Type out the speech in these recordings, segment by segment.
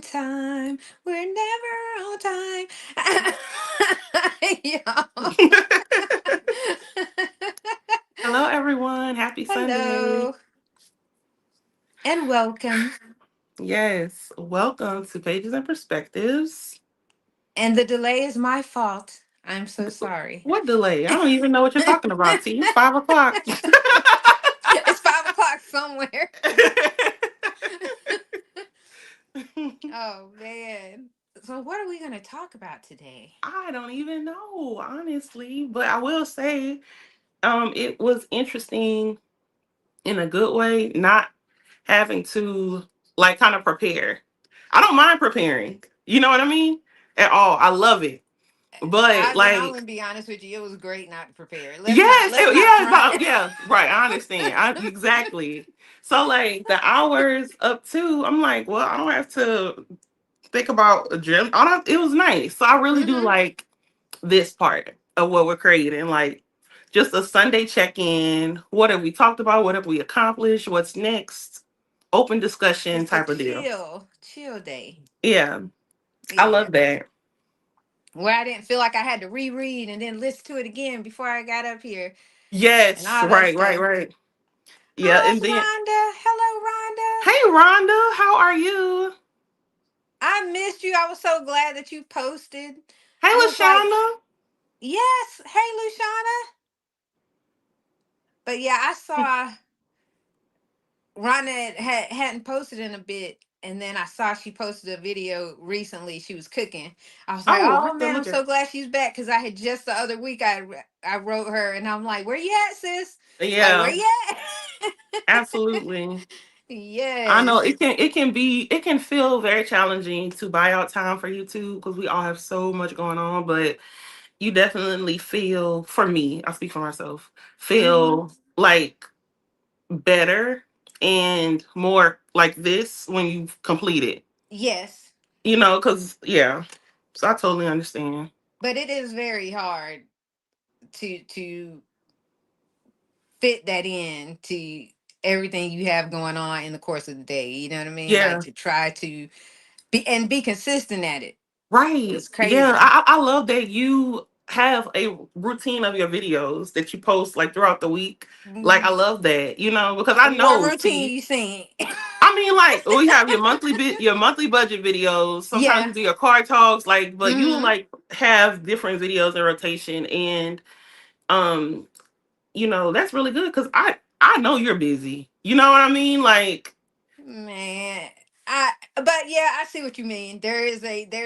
time. We're never on time. Y'all. Hello, everyone. Happy Sunday. Hello and welcome. Yes, welcome to Pages and Perspectives. And the delay is my fault. I'm so sorry. What delay? I don't even know what you're talking about, T. It's 5 o'clock. It's 5 o'clock somewhere. Oh man. So what are we gonna talk about today? I don't even know, honestly. But I will say, it was interesting in a good way, not having to like kind of prepare. I don't mind preparing. You know what I mean? At all. I love it. But I'm gonna like be honest with you. It was great not prepared. yes, Let's not yeah, front. yeah, right. I understand. Exactly. So like the hours up to, I'm like, well, I don't have to think about a gym. I don't. It was nice. So I really do Hmm. like this part of what we're creating. Like just a Sunday check in. What have we talked about? What have we accomplished? What's next? Open discussion Just a type of deal. chill day. Yeah, I Yeah. love that. Where I didn't feel like I had to reread and then listen to it again before I got up here and Yes, all that right, right, stuff. right. Yeah, How's and then Rhonda? Hello, Rhonda. hey, Rhonda, how are you? I missed you. I was so glad that you posted. Hey, I was like, Lashana. yes, hey, Lushana. But yeah, I saw Rhonda hadn't posted in a bit. And then I saw she posted a video recently. She was cooking. I was like, Oh, I "Oh have to man, I'm look at. so glad she's back." Because I had just the other week I wrote her and I'm like, "Where you at, sis? Like, where Yeah, you at?" absolutely. I know Yes. it can feel very challenging to buy out time for YouTube because we all have so much going on, but you definitely feel, for me, I speak for myself, Hmm. feel like better and more like this when you've completed. Yes, Because yeah. So I totally understand. but it is very hard to fit that in to everything you have going on in the course of the day. You know what I mean? Like Yeah. to try to be consistent at it. Right. It's Yeah. crazy. I love that you have a routine of your videos that you post like throughout the week. Like I Mm. love that, because I What know, routine see, you seen? I mean like we have your your monthly budget videos. Sometimes Yeah. you do your car talks, like, but you Hmm. like have different videos in rotation and um, that's really good because I know you're busy. You know what I mean? Like Man, but yeah, I see what you mean. There's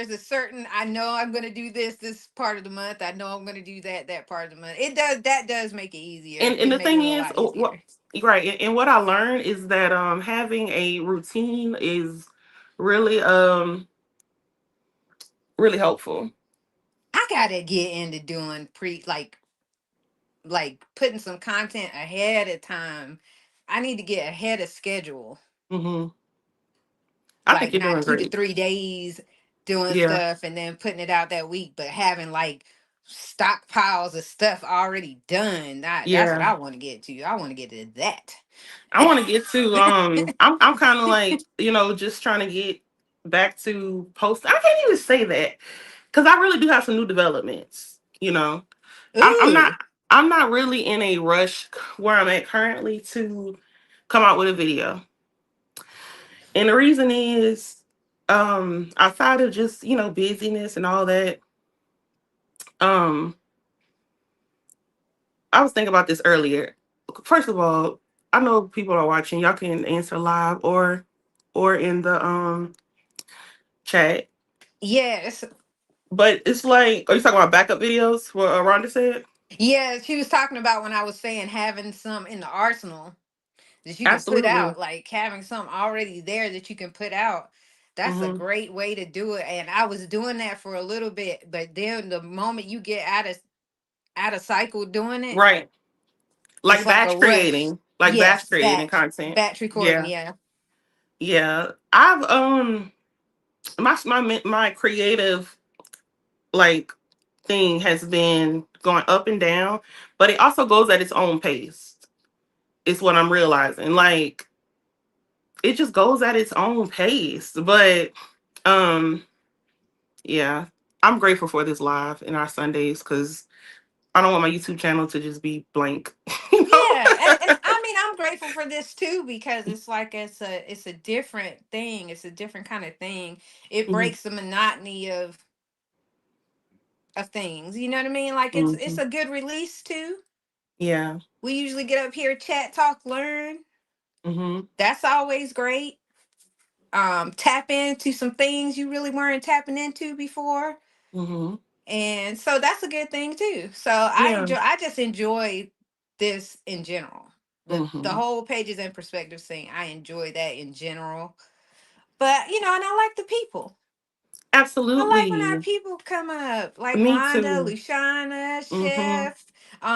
a certain, I know I'm gonna do this part of the month. I know I'm gonna do that part of the month. That does make it easier. and It the make it thing a is, lot what easier. right, and what I learned is that having a routine is really really helpful. I gotta get into doing like putting some content ahead of time. I need to get ahead of schedule, Hmm. I think like you're not doing two to great. three days doing Yeah, stuff and then putting it out that week, but having like stockpiles of stuff already done. That's what yeah. I want to get to. I want to get to that. I want to get to I'm kind of like, just trying to get back to post. I can't even say that because I really do have some new developments. I'm not Ooh, I'm not really in a rush where I'm at currently to come out with a video. And the reason is, outside of just, busyness and all that, um, I was thinking about this earlier. First of all, I know people are watching. Y'all can answer live or in the chat. yes. But it's like, are you talking about backup videos? What Rhonda said? Yeah, she was talking about when I was saying having some in the arsenal that you can put Absolutely. out, like having some already there that you can put out. That's a Hmm. great way to do it. And I was doing that for a little bit, but then the moment you get out of cycle doing it, Right. it's Like like a batch rush. creating. Like batch Yes, creating content. batch recording. Yeah. Yeah. Yeah. I've my creative like thing has been going up and down, but it also goes at its own pace. It's what I'm realizing. Like it just goes at its own pace. But Um, yeah, I'm grateful for this live in our Sundays because I don't want my YouTube channel to just be blank. you know. Yeah, and I mean I'm grateful for this too because it's like it's a different thing. It's a different kind of thing. It hmm breaks the monotony of things. You know what I mean? Like it's hmm a good release too. Yeah. We usually get up here, chat, talk, learn. hmm That's always great. Tap into some things you really weren't tapping into before. hmm And so that's a good thing too. So Yeah. I just enjoy this in general. The hmm whole pages and perspectives thing, I enjoy that in general. But you know, and I like the people. I like when our Absolutely. people come up, like Me Rhonda, too. Lushana, hmm Chef,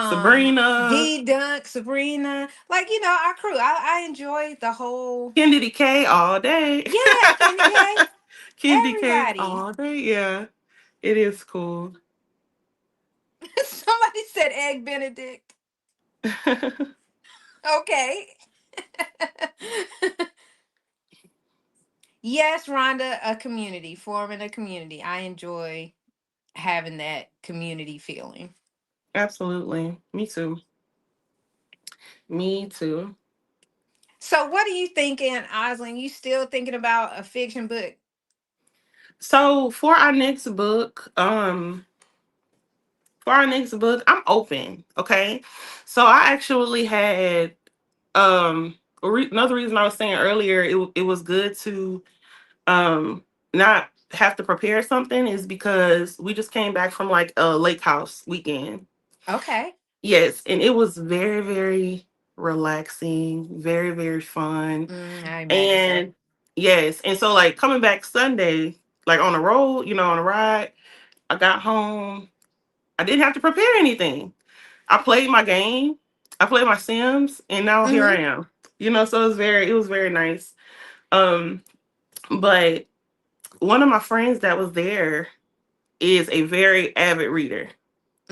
Sabrina, D Dunk, Sabrina, like you know, our crew. I enjoy the whole. Candy K all day. Yeah, Candy K, Candy K everybody. all day. Yeah, it is cool. Somebody said Egg Benedict. Okay. Yes, Rhonda, a community, forming a community. I enjoy having that community feeling. Absolutely. Me too. Me too. So, what are you thinking, Oslin? You still thinking about a fiction book? So for our next book, I'm open. Okay. So I actually had another reason I was saying earlier it was good to not have to prepare something is because we just came back from like a lake house weekend. Okay. Yes, and it was very, very relaxing, very, very fun. I imagine so. And yes, and so like coming back Sunday, like on the road, on a ride, I got home. I didn't have to prepare anything. I played my game, I played my Sims, and now here I Mm-hmm. am. So it was very nice. Um, but one of my friends that was there is a very avid reader.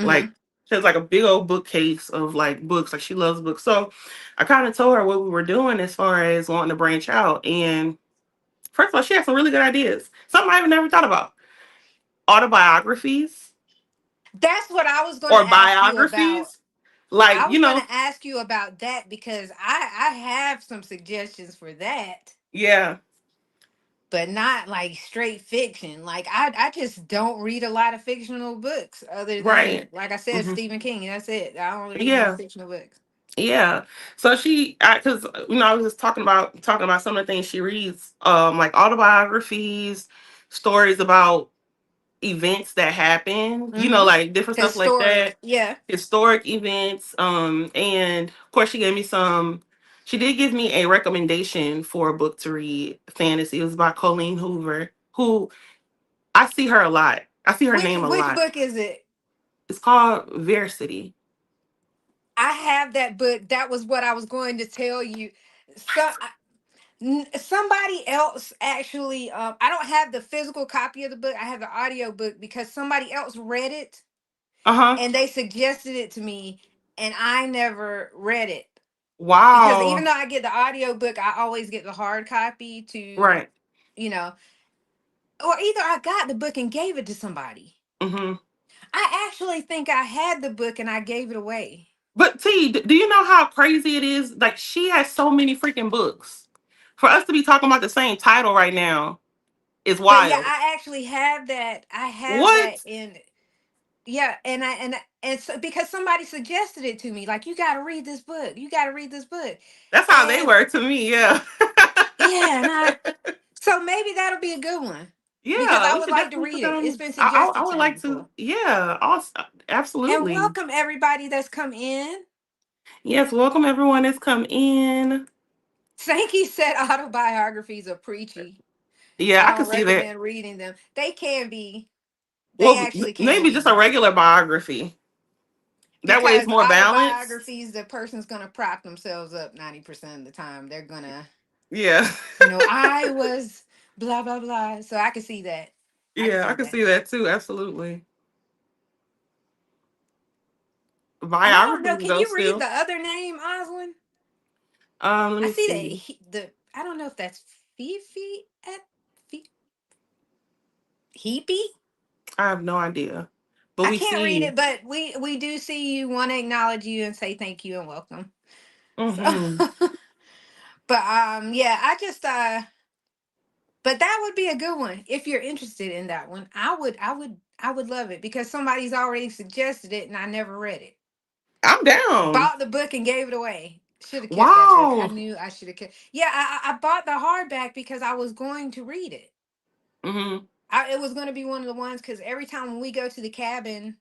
Mm-hmm. Like she has like a big old bookcase of like books. Like she loves books. So I kind of told her what we were doing as far as wanting to branch out. And first of all, she had some really good ideas. Something I have never thought about. Autobiographies That's what I was going or to ask you about. biographies. Like, I was going to ask you about that because I have some suggestions for that, yeah, but not like straight fiction. Like I just don't read a lot of fictional books other than right. like I said hmm Stephen King. That's it. I don't read no Yeah. fictional books. Yeah. So because I was just talking about some of the things she reads, like autobiographies, stories about events that happen, Mhm. like different stuff like Historic. that, Yeah. historic events. And of course, she did give me a recommendation for a book to read, fantasy. It was by Colleen Hoover, who I see her a lot. I see her Which name a which lot. book is it? It's called Veracity. I have that book. That was what I was going to tell you. So somebody else actually I don't have the physical copy of the book. I have the audio book because somebody else read it Uh-huh. and they suggested it to me and I never read it. Because even Wow. though I get the audio book, I always get the hard copy to, Right. you know, or either I got the book and gave it to somebody. hmm I actually think I had the book and I gave it away. But T, do you know how crazy it is? Like she has so many freaking books. For us to be talking about the same title right now is But yeah, wild. I actually have that. I have that What? in yeah, and so because somebody suggested it to me, like you got to read this book. You got to read this book. That's how they And were to me. Yeah. yeah, and I so maybe that'll be a good one because Yeah, I we would should like to definitely put read that it. It's on. been I suggested would to me like to. before. Yeah, awesome. And Absolutely. welcome everybody that's come in. Yes, welcome everyone that's come in. Sankey said autobiographies are preachy. Yeah, I I can don't see that. recommend reading them. They can be. They Well, actually can maybe just a be. regular biography. That way it's Because more balanced. autobiographies, the person's gonna prop themselves up 90% of the time. They're gonna, Yeah. I was blah blah blah. So I can see that. I can Yeah, I see can that. see that too. Absolutely. And I don't know. Biographies Can though you read the still. other name, Oslin? Let I me see that see. I don't know if that's Fifi at Fi. Heapy. I have no idea. But I we can't read see. it, but we do see you. Want to acknowledge you and say thank you and welcome. So, Mm-hmm. but yeah, I just but that would be a good one if you're interested in that one. I would love it because somebody's already suggested it and I never read it. I'm down. Bought the book and gave it away. Should have kept that book. I Wow. knew I should have kept. Yeah, I bought the hardback because I was going to read it. Mm-hmm. It was going to be one of the ones because every time when we go to the cabin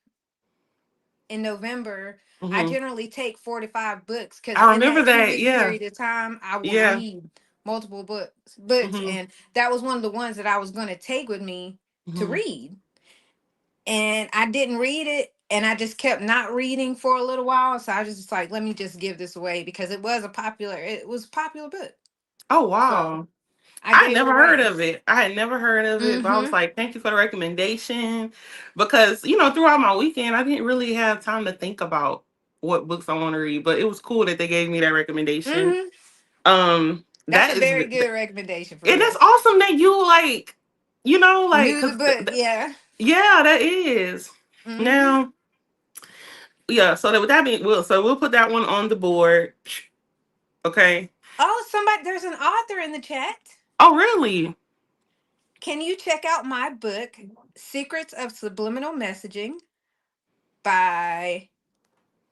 in November, I Mm-hmm. generally take 4 to 5 books because I in remember that two that. week Yeah. period of time, I will Yeah. read multiple books, Mm-hmm. and that was one of the ones that I was going to take with me to Mm-hmm. read, and I didn't read it, and I just kept not reading for a little while, so I was just like, let me just give this away because it was a popular book, Oh so wow. I I had gave it never heard away. of it. I had never heard of it, but I was Mm-hmm. like, thank you for the recommendation. Because, throughout my weekend, I didn't really have time to think about what books I want to read. But it was cool that they gave me that recommendation. Mm-hmm. That's That a is, very and good recommendation for that's real. awesome that you like, like, Knew the because, book, yeah. yeah, that is. Mm-hmm. Now, yeah, so that with that being, we'll put that one on the board. Okay. Oh, there's an author in the chat. Oh, really? Can you check out my book, Secrets of Subliminal Messaging by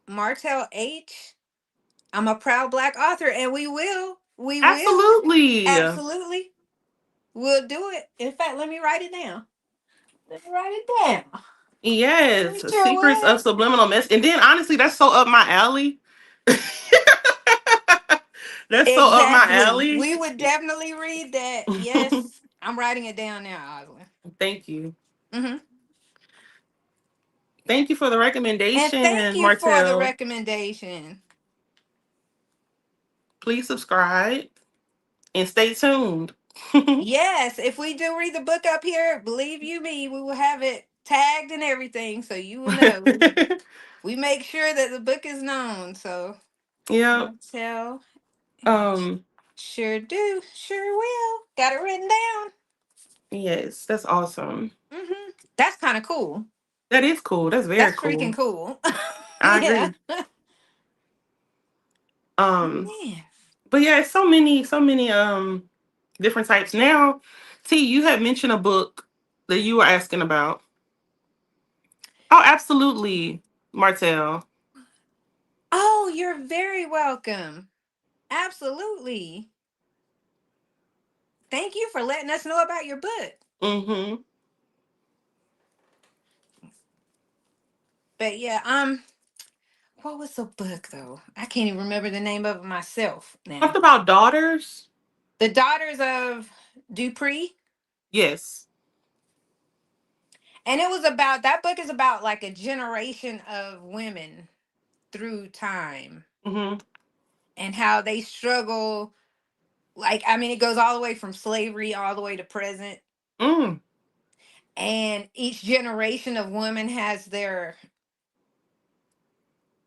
Martell H? I'm a proud Black author, and we will, Absolutely. absolutely, we'll do it. In fact, let me write it down. Let me write it down. We Yes, sure secrets of will. subliminal mess. And then honestly, that's so up my alley. That's so up my Exactly. alley. We would definitely read that. Yes. I'm writing it down now, Oswald. Thank you. Mm-hmm. Thank you for the And thank recommendation, you for the Martell. recommendation. Please subscribe and stay tuned. Yes, if we do read the book up here, believe you me, we will have it tagged and everything so you will know. We make sure that the book is known. So Yeah. Martell H. Um, Sure do. Sure will. Got it written down. yes, that's awesome. That's kind of cool. That is cool. That's very That's freaking cool. cool. I Yeah. agree. Um, Man. but yeah, it's so many different types. Now, T, you had mentioned a book that you were asking about. Oh, absolutely, Martell. Oh, you're very welcome. Absolutely. Thank you for letting us know about your book. Mm-hmm. But yeah, what was the book though? I can't even remember the name of it myself Talked now. about daughters. The Daughters of Dupree. Yes. And it was about that book is about like a generation of women through time Mm-hmm. and how they struggle. Like, I mean, it goes all the way from slavery all the way to present. Mm. And each generation of women has their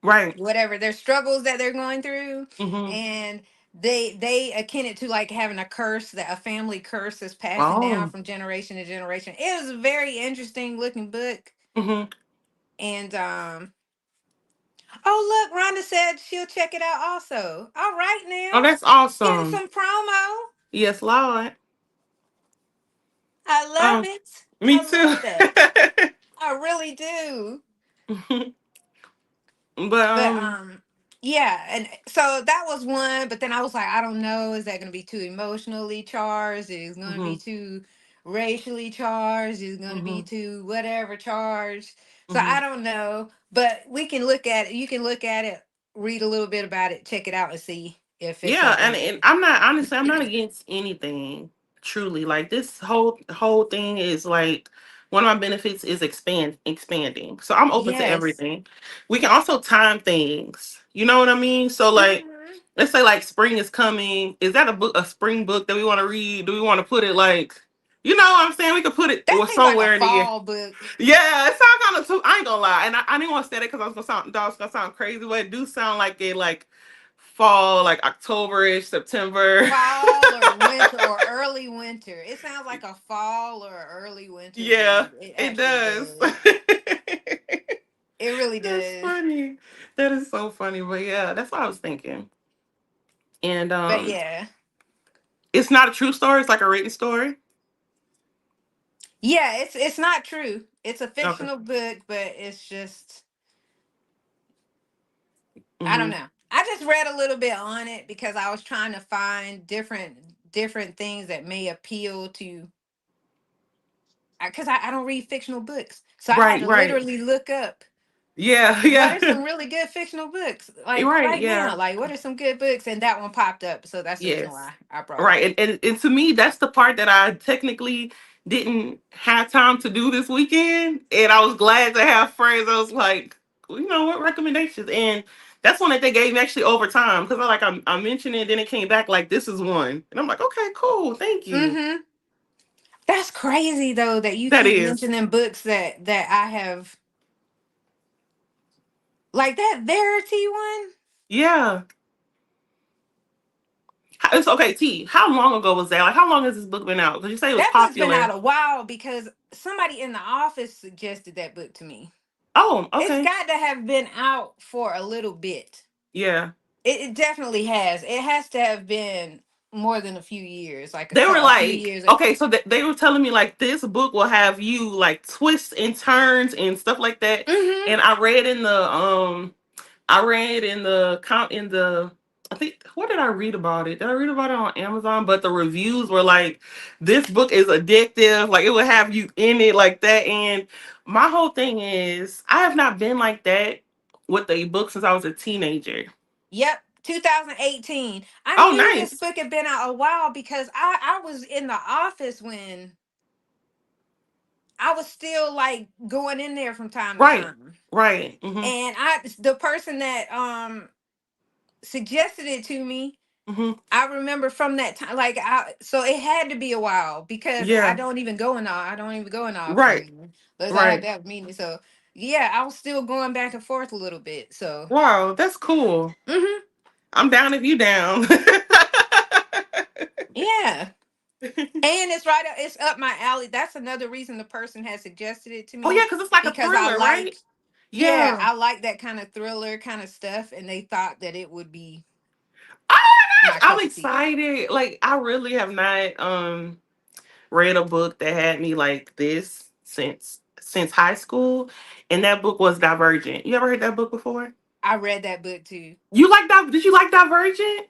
Right. whatever their struggles that they're going through, Mm-hmm. and they akin it to like having a curse, that a family curse is passing down Oh. from generation to generation. It was a very interesting looking book. Mm-hmm. And oh, look, Rhonda said she'll check it out also. All right, Oh, now that's getting awesome. some promo. Yes, Lord. I love Um, it. me I too. love that. I really do. but But yeah, and so that was one, but then I was like, I don't know, is that going to be too emotionally charged? Is it going to mm-hmm. be too racially charged? Is it going to Mm-hmm. be too whatever charged? So Mm-hmm. I don't know, but we can look at it. You can look at it, read a little bit about it, check it out and see if it's Yeah, something and, that and I'm not honestly, I'm not against anything. Truly, like this whole thing is like one of my benefits is expanding. So I'm open to Yes. everything. We can also time things. You know what I mean? So like, Mhm. let's say like spring is coming. Is that a spring book that we want to read? Do we want to put it like, what I'm saying? We could put it That seems like a somewhere in the year. fall book. Yeah, it sounds kind of too. I ain't gonna lie, and I didn't want to say that because I was gonna sound crazy, but it do sound like a like fall, like October-ish, September. Fall or winter or early winter. It sounds like a fall or early winter Yeah, read. It it actually does. does. It really That's does. funny. That is so funny. But yeah, that's what I was thinking. And But yeah. it's not a true story. It's like a written story. Yeah, it's not true. It's a Okay. fictional book, but it's just I don't Hmm. know. I just read a little bit on it because I was trying to find different things that may appeal to because I don't read fictional books. So I had Right. to Right. literally look up Yeah. what are Yeah. some really good fictional books like Right. right now. Yeah. Like what are some good books? And that one popped up. So that's the reason Yes. why I brought it up. Right. And to me, that's the part that I technically didn't have time to do this weekend. And I was glad to have friends. I was like, well, you know what, recommendations. And that's one that they gave me actually over time. Because I mentioned it, then it came back like this is one. And I'm like, okay, cool. Thank you. Mm-hmm. That's crazy though that you That keep is. mentioning books that I have like that Verity one. Yeah. It's okay, T. How long ago was that? Like, how long has this book been out? Because you say it was That book's been out popular. a while because somebody in the office suggested that book to me. Oh, It's okay. got to have been out for a little bit. Yeah. It definitely has. It has to have been more than a few years, like They were a few like, years. okay, so they were telling me like this book will have you like twists and turns and stuff like that. Mm-hmm. And I read in the I think what did I read about it? Did I read about it on Amazon? But the reviews were like, this book is addictive, like it will have you in it like that. And my whole thing is I have not been like that with a book since I was a teenager. Yep. 2018. I Oh, knew this nice. book had been out a while because I was in the office when I was still like going in there from time to Right. time. Right. Mm-hmm. And the person that suggested it to me, Mm-hmm. I remember from that time, like so it had to be a while because Yeah. I don't even go in the office Right. anymore. Unless I have Right. to have meetings. So yeah, I was still going back and forth a little bit. So Wow, that's cool. hmm I'm down if you down. yeah. And it's right up it's up my alley. That's another reason the person had suggested it to Oh yeah, me because it's like a because I thriller, right? like yeah, Yeah. I like that kind of thriller kind of stuff and they thought that it would be Oh my my gosh, I'm cup of tea. excited. Like I really have not read a book that had me like this since high school. And that book was Divergent. You ever heard that book before? I read that book too. You like that? Did you like Divergent?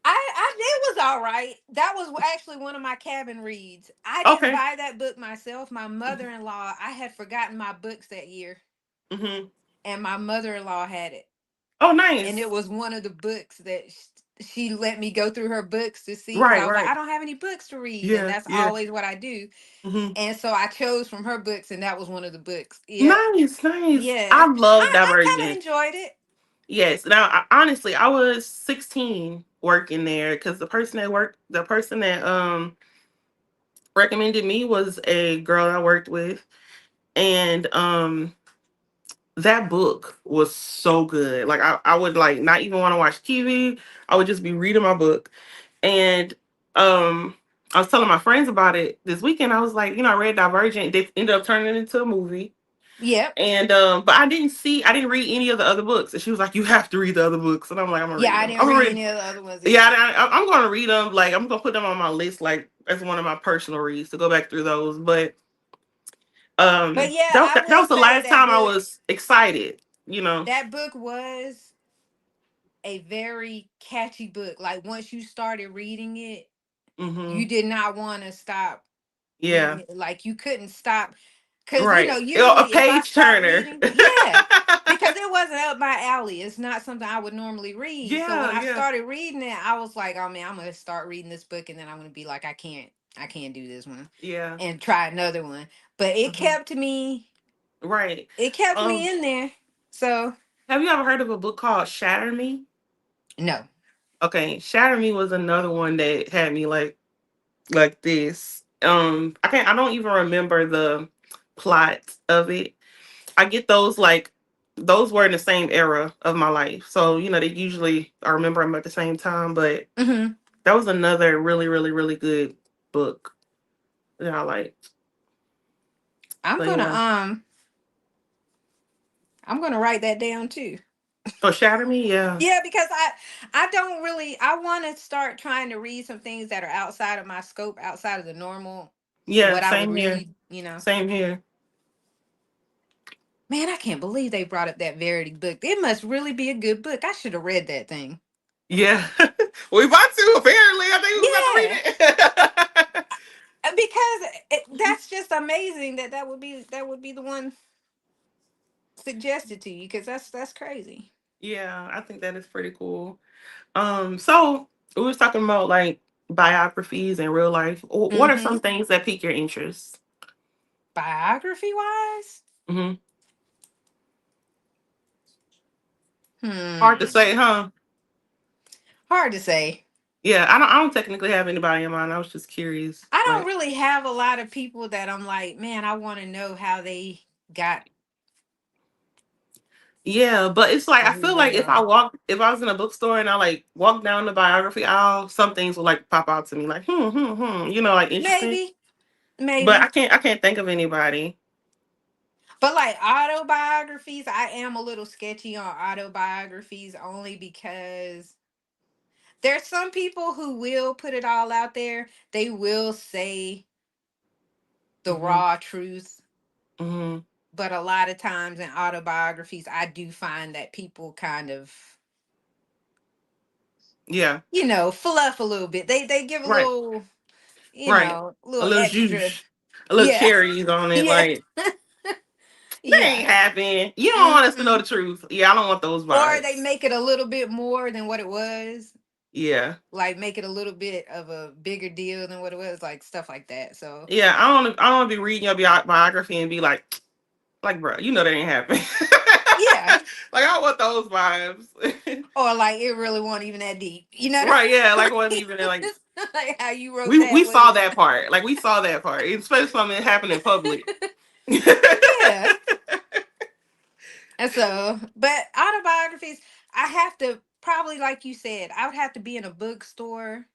I it was all right. That was actually one of my cabin reads. I didn't Okay. buy that book myself. My mother-in-law, I had forgotten my books that year, Mm-hmm. and my mother-in-law had it. Oh, And it nice. was one of the books that she let me go through her books to see because I Right, was like, I right. don't have any books to read, and Yeah, that's yeah. always what I do. Mm-hmm. And so I chose from her books, and that was one of the books. Yep. Nice, nice. Yeah. I love I kind of Divergent. enjoyed it. Yes. Now, honestly, I was 16 working there because the person that recommended me was a girl I worked with, and that book was so good. Like I would like not even want to watch TV. I would just be reading my book, and I was telling my friends about it this weekend. I was like, I read Divergent. They ended up turning it into a movie. Yep. And but I didn't read any of the other books. And she was like, "You have to read the other books." And I'm like, "I'm gonna Yeah, read I them. didn't I'm gonna read read." any of the other ones Yeah, either. I'm gonna read them. Like I'm gonna put them on my list, like as one of my personal reads to go back through those. But But yeah, that was the last time I was excited. You know. that book was a very catchy book. Like once you started reading it, you Hmm. did not want to stop reading Yeah. it. Like you couldn't stop because Right. A usually if I page start turner. reading, yeah, because it wasn't up my alley. It's not something I would normally read. So when Yeah. I Yeah. started reading it, I was like, oh man, I'm gonna start reading this book, and then I'm gonna be like, I can't do this one, Yeah. and try another one. But Hmm. Right. it kept Um. me in there. So Have you ever heard of a book called Shatter Me? no, Okay, Shatter Me was another one that had me like this. I don't even remember the plot of it. I get those like those were in the same era of my life. So, they usually I remember them at the same time, but hmm that was another really, really, really good book that I liked. I'm So gonna yeah. um I'm gonna write that down too. Oh, Shatter Me, yeah. Yeah, because I don't really I want to start trying to read some things that are outside of my scope, outside of the normal Yeah, what I would same here. really. Same here. Man, I can't believe they brought up that Verity book. It must really be a good book. I should have read that thing. Yeah. We about to, apparently. I think we Yeah, was about to read it. because that's just amazing that that would be the one suggested to you because that's crazy. Yeah, I think that is pretty cool. So we was talking about like biographies and real life. What are Mm-hmm. some things that pique your interest? Biography wise, Hmm. Hard to hmm, say, huh? hard to say. Yeah, I don't technically have anybody in mind. I was just curious. I don't Like, really have a lot of people that I'm like, man, I want to know how they got yeah, but it's like or I who feel like they are. if I was in a bookstore and I like walk down the biography aisle, some things will like pop out to me, like like interesting. Maybe, But maybe. I can't think of anybody. But like autobiographies, I am a little sketchy on autobiographies only because there's some people who will put it all out there. They will say the Hmm. raw truth. Hmm. But a lot of times in autobiographies, I do find that people kind of, Yeah, fluff a little bit. They give a right, little, right. A little little extra. juice, a little Yeah. cherries on it. Yeah. Like that Yeah. ain't happening. You don't want us to know Hmm. the truth. Yeah, I don't want those Or they vibes. make it a little bit more than what it was. Yeah, Like make it a little bit of a bigger deal than what it was, like stuff like that. So yeah. I don't want to be reading your biography and be like, bro, you know that ain't happening. yeah. Like I want those vibes. Or like it really wasn't even that deep. You know what Right, yeah, like it wasn't I even like mean? Like how you wrote we that saw was that part. Like we saw that part, especially something happened in public. yeah. And so, but autobiographies, I have to probably, like you said, I would have to be in a bookstore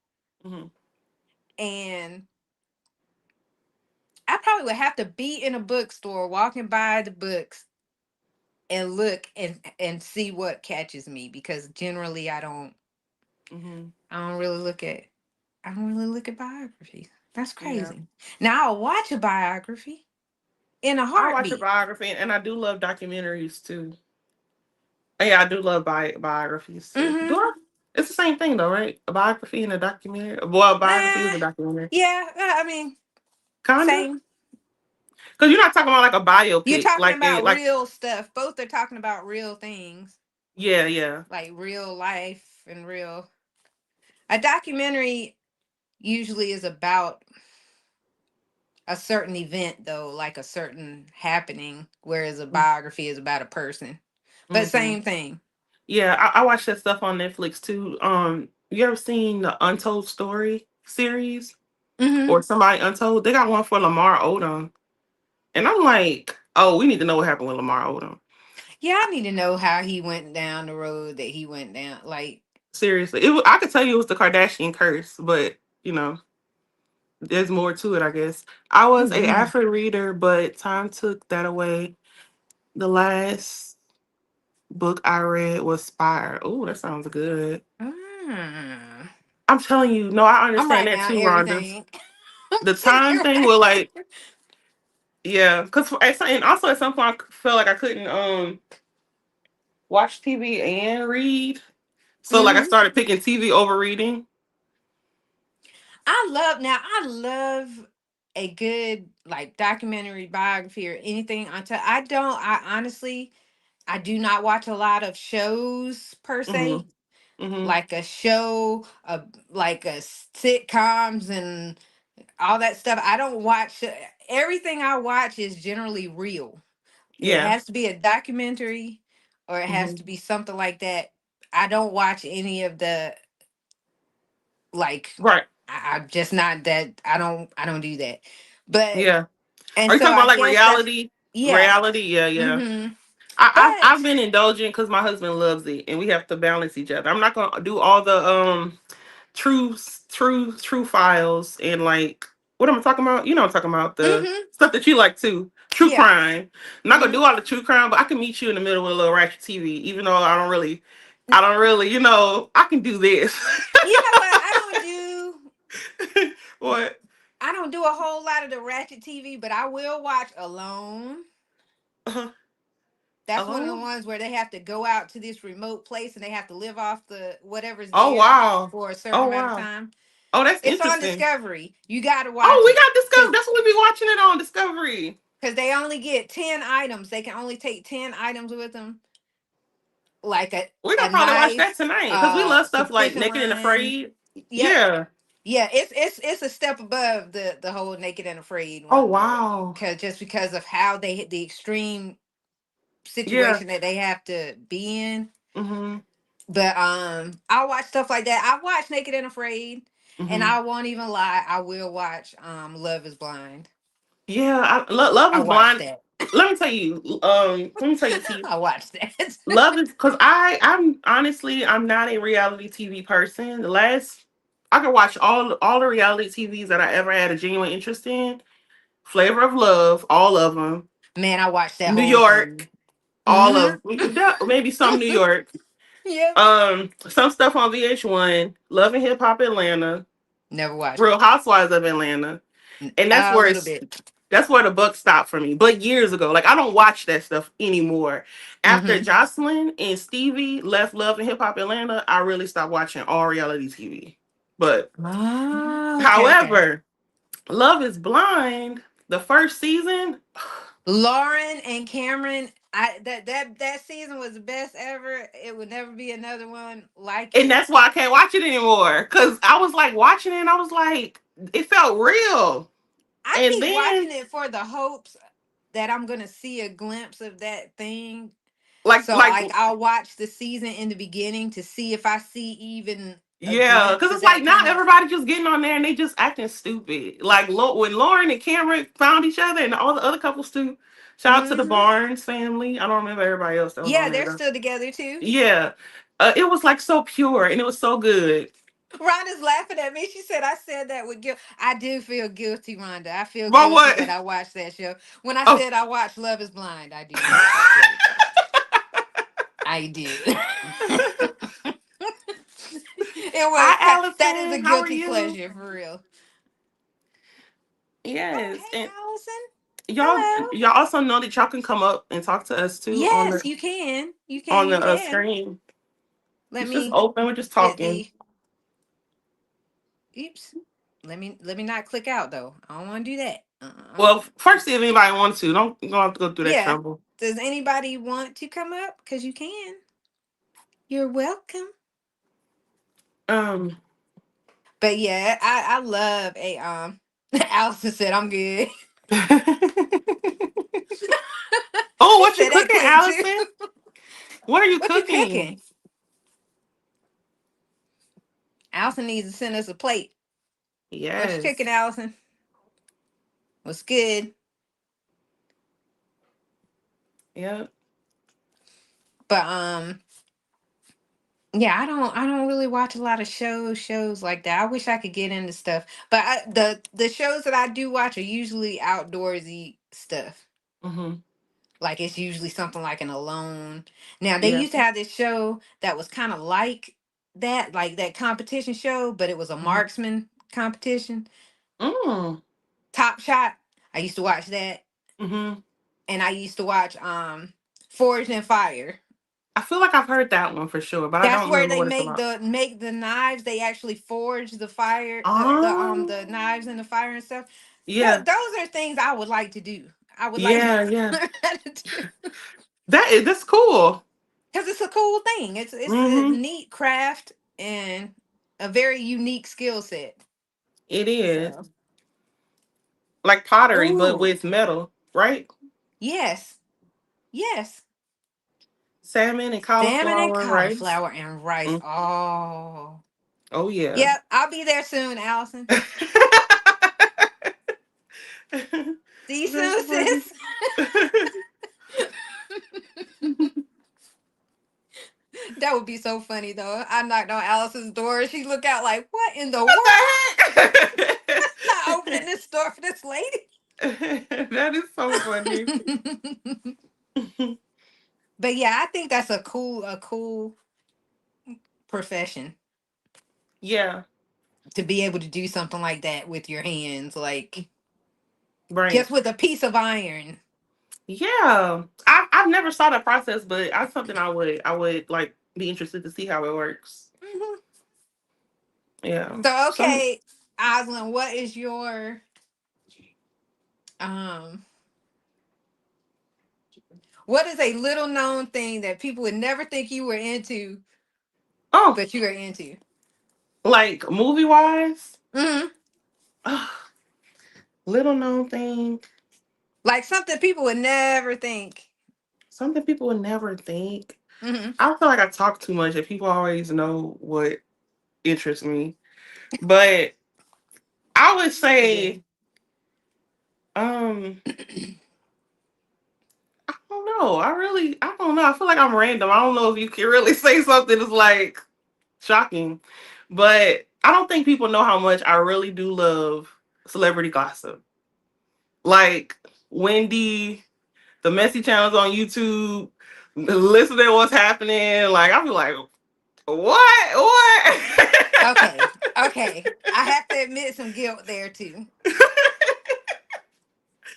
Hmm. and I probably would have to be in a bookstore walking by the books and look and see what catches me because generally Hmm. I don't really look at I don't really look at biographies. That's Yeah, crazy. Now I'll watch a biography in a I watch a heartbeat. biography, and I do love documentaries too. Yeah, I do love biographies too. Do Mm-hmm. I? It's the same thing though, right? A biography and a documentary. Well, a biography is Uh, a documentary, yeah, I mean, kinda. same. Because you're not talking about like a You're biopic, talking like a about like real stuff. Both are talking about real things, yeah, yeah. like real life and real. A documentary usually is about a certain event, though, like a certain happening, whereas a biography is about a person. But Mm-hmm. same thing. Yeah, I watch that stuff on Netflix too. You ever seen the Untold Story series Hmm. or Somebody Untold? They got one for Lamar Odom, and I'm like, oh, we need to know what happened with Lamar Odom. Yeah, I need to know how he went down the road that he went down. Like, Seriously, I could tell you it was the Kardashian curse, but you know, there's more to it. I guess I was a mm, avid reader, but time took that away. The last book I read was Spire. Oh, that sounds good. mm. I'm telling you, no, I I'm understand writing that down too, Rhonda. everything. I'm The sitting time here thing will writing. like, yeah, because and also at some point I felt like I couldn't watch TV and read, so like I Hmm. started picking TV over reading. I love a good like documentary biography or anything until I honestly I do not watch a lot of shows per Hmm. se. Hmm. Like a show, like a sitcoms and all that stuff. I don't watch everything I watch is generally real. It Yeah. has to be a documentary or it has Hmm. to be something like that. I don't watch any of the like Right. I'm just not that I don't do that. But Yeah. and Are you so talking I about like guess that's reality? yeah. Reality? Yeah, yeah. Mhm. I've But been indulgent because my husband loves it, and we have to balance each other. I'm not gonna do all the true files and like. What am I talking about? You know what I'm talking about. The Mm-hmm. stuff that you like too. True Yeah. crime. I'm not gonna Mm-hmm. do all the true crime, but I can meet you in the middle with a little ratchet TV, even though I don't really, I can do this. You know what? What? I don't do a whole lot of the ratchet TV, but I will watch Alone. Uh, That's one of the Alone? ones where they have to go out to this remote place and they have to live off the whatever's Oh there wow. for a certain Oh amount of wow. time. Oh, that's It's on interesting. Discovery. You got to Oh, watch we it got Discovery. That's what we be watching it on Discovery. because they only get 10 items. They can only take 10 items with them, like We a gonna probably watch that knife, tonight because we love stuff like subscription Naked and line. Afraid. Yep. Yeah. Yeah, it's a step above the whole Naked and Afraid Oh one though, wow. because of how they hit the extreme Yeah. situation that they have to be in. Mhm. But I watch stuff like that. I watch Naked and Afraid, and Mhm. I won't even lie, I will watch Love is Blind. Yeah. Love I is watched blind. that. Let me tell you. Let me tell you, T. I watched that. Love is because I'm honestly I'm not a reality TV person. The last I could watch all the reality TVs that I ever had a genuine interest in. Flavor of Love, all of them. Man, I watched that New whole thing. York, all Mm-hmm. of maybe some New York. Yep. Some stuff on VH1, Love and Hip Hop Atlanta, Never watched Real it. Housewives of Atlanta, and A little bit. that's where the buck stopped for me. But years ago, like I don't watch that stuff anymore. After Mm-hmm. Jocelyn and Stevie left Love and Hip Hop Atlanta, I really stopped watching all reality TV. But Oh, okay, okay. however, Love is Blind, the first season, Lauren and Cameron, that season was the best ever. It would never be another one like and it. that's why I can't watch it anymore. Cause I was like watching it and I was like, it felt real. I And keep then watching it for the hopes that I'm gonna see a glimpse of that thing. like So like like I'll watch the season in the beginning to see if I see even a yeah, glimpse because of it's like that not coming. everybody just getting on there and they just acting stupid. Like when Lauren and Cameron found each other and all the other couples too. Shout out to the Hmm. Barnes family. I don't remember everybody else that was Yeah, on there they're though. still together too. Yeah, it was like so pure and it was so good. Rhonda's laughing at me. She said I said that with guilt. I do feel guilty, Rhonda. I feel But guilty what? that I watched that show. When I Oh, said I watched Love is Blind, I do. I feel I do. It was hi that is a Allison. How are guilty you? pleasure for real. Oh, Yes, and hey Allison. y'all Hello. y'all also know that y'all can come up and talk to us too on Yes, the you can. You can. on You the can. screen. Let It's just me open. We're just get talking. the oops. Let me not click out though. I don't want to do that. Well, first, see if anybody wants to. Don't have to go through that Yeah. trouble. Does anybody want to come up? Because you can. You're welcome. Um. But yeah, I love a Allison said I'm good. Oh, She what you said that cooking, quick too. Allison? What are you What you cooking? cooking? Allison needs to send us a plate. What you cooking, Yes. Allison? What's good? Yep. But yeah, I don't really watch a lot of shows like that. I wish I could get into stuff. But the shows that I do watch are usually outdoorsy stuff. Mhm. Like it's usually something like an Alone. Now they Yeah. used to have this show that was kind of like that competition show, but it was a Mhm. marksman competition. Mm. Top Shot. I used to watch that, Mhm. and I used to watch Forged in Fire. I feel like I've heard that one for sure, but I That's don't where remember they what it's make about. the knives. They actually forge the fire, the Oh. knives and the fire and stuff. Yeah. Those are things I would like to do. I would like to Yeah. Yeah. learn how to do That's cool. because it's a cool thing. It's a Mhm. neat craft and a very unique skill set. It is So, like pottery, but ooh, with metal, right? yes, yes, Salmon and salmon and cauliflower and rice. cauliflower and rice. Mm. Oh, Oh yeah. yep. I'll be there soon, Allison. See you That's soon, funny. sis. That would be so funny though. I knocked on Allison's door. She looked out like, "What in the What world?" the heck? I fitness store for this lady. That is so funny. But yeah, I think that's a cool profession Yeah, to be able to do something like that with your hands, like right. just with a piece of iron. Yeah, I've never saw that process, but that's something I would like be interested to see how it works. Mhm. Yeah. So Some okay, Oslin, what is your um what is a little known thing that people would never think you were into, oh, but you are into? like movie wise, Hmm. little known thing, Like something people would never think. something people would never think. Hmm. I feel like I talk too much and people always know what interests me. But I would say, um, I don't know. I don't know. I feel like I'm random. I don't know if you can really say something that's like shocking. But I don't think people know how much I really do love celebrity gossip. Like Wendy, the messy channels on YouTube, listen to what's happening. Like I'll be like, what? What? Okay. Okay. I have to admit some guilt there too.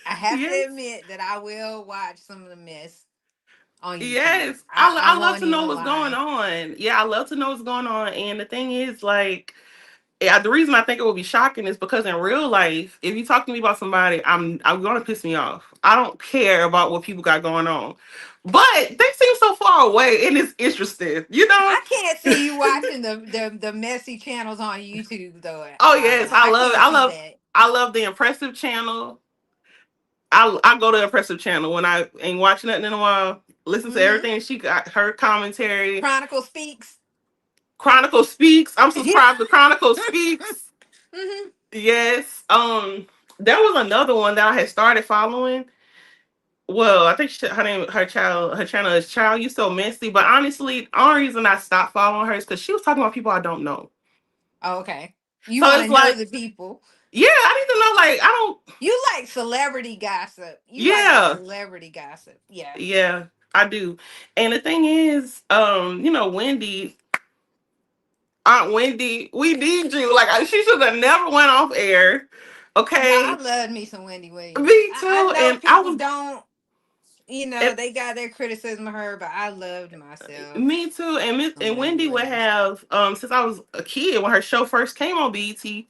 I have to Yes. admit that I will watch some of the mess on YouTube. Yes. I I love won't to know even what's going lie. on. Yeah, I love to know what's going on. And the thing is, like, yeah, the reason I think it would be shocking is because in real life, if you talk to me about somebody, I'm gonna piss me off. I don't care about what people got going on. But they seem so far away and it's interesting, you know? I can't see you watching the messy channels on YouTube though, Oh yes, Oslan. I I love it. can't see that. I love the impressive channel. I go to impressive channel when I ain't watching nothing in a while. Listen to Hmm. everything she got, her commentary. Chronicle speaks. Chronicle Speaks. I'm Yeah. subscribed to Chronicle Speaks. Hmm. Yes. There was another one that I had started following. Well, I think her name, her channel is Child You So Messy. But honestly, the only reason I stopped following her is because she was talking about people I don't know. Oh, okay. You So want it's to know like, the people. yeah, I need to know. Like, I don't. You like celebrity gossip. You like the Yeah, celebrity gossip. Yeah. yeah, I do. And the thing is, Wendy, Aunt Wendy, we need you. Like, she should have never went off air. No, I Okay, love me some Wendy Williams. me I too. know And I people was. don't, And they got their criticism of her, but I loved myself me too. And some and Wendy Wendy would Williams. have since I was a kid when her show first came on BET,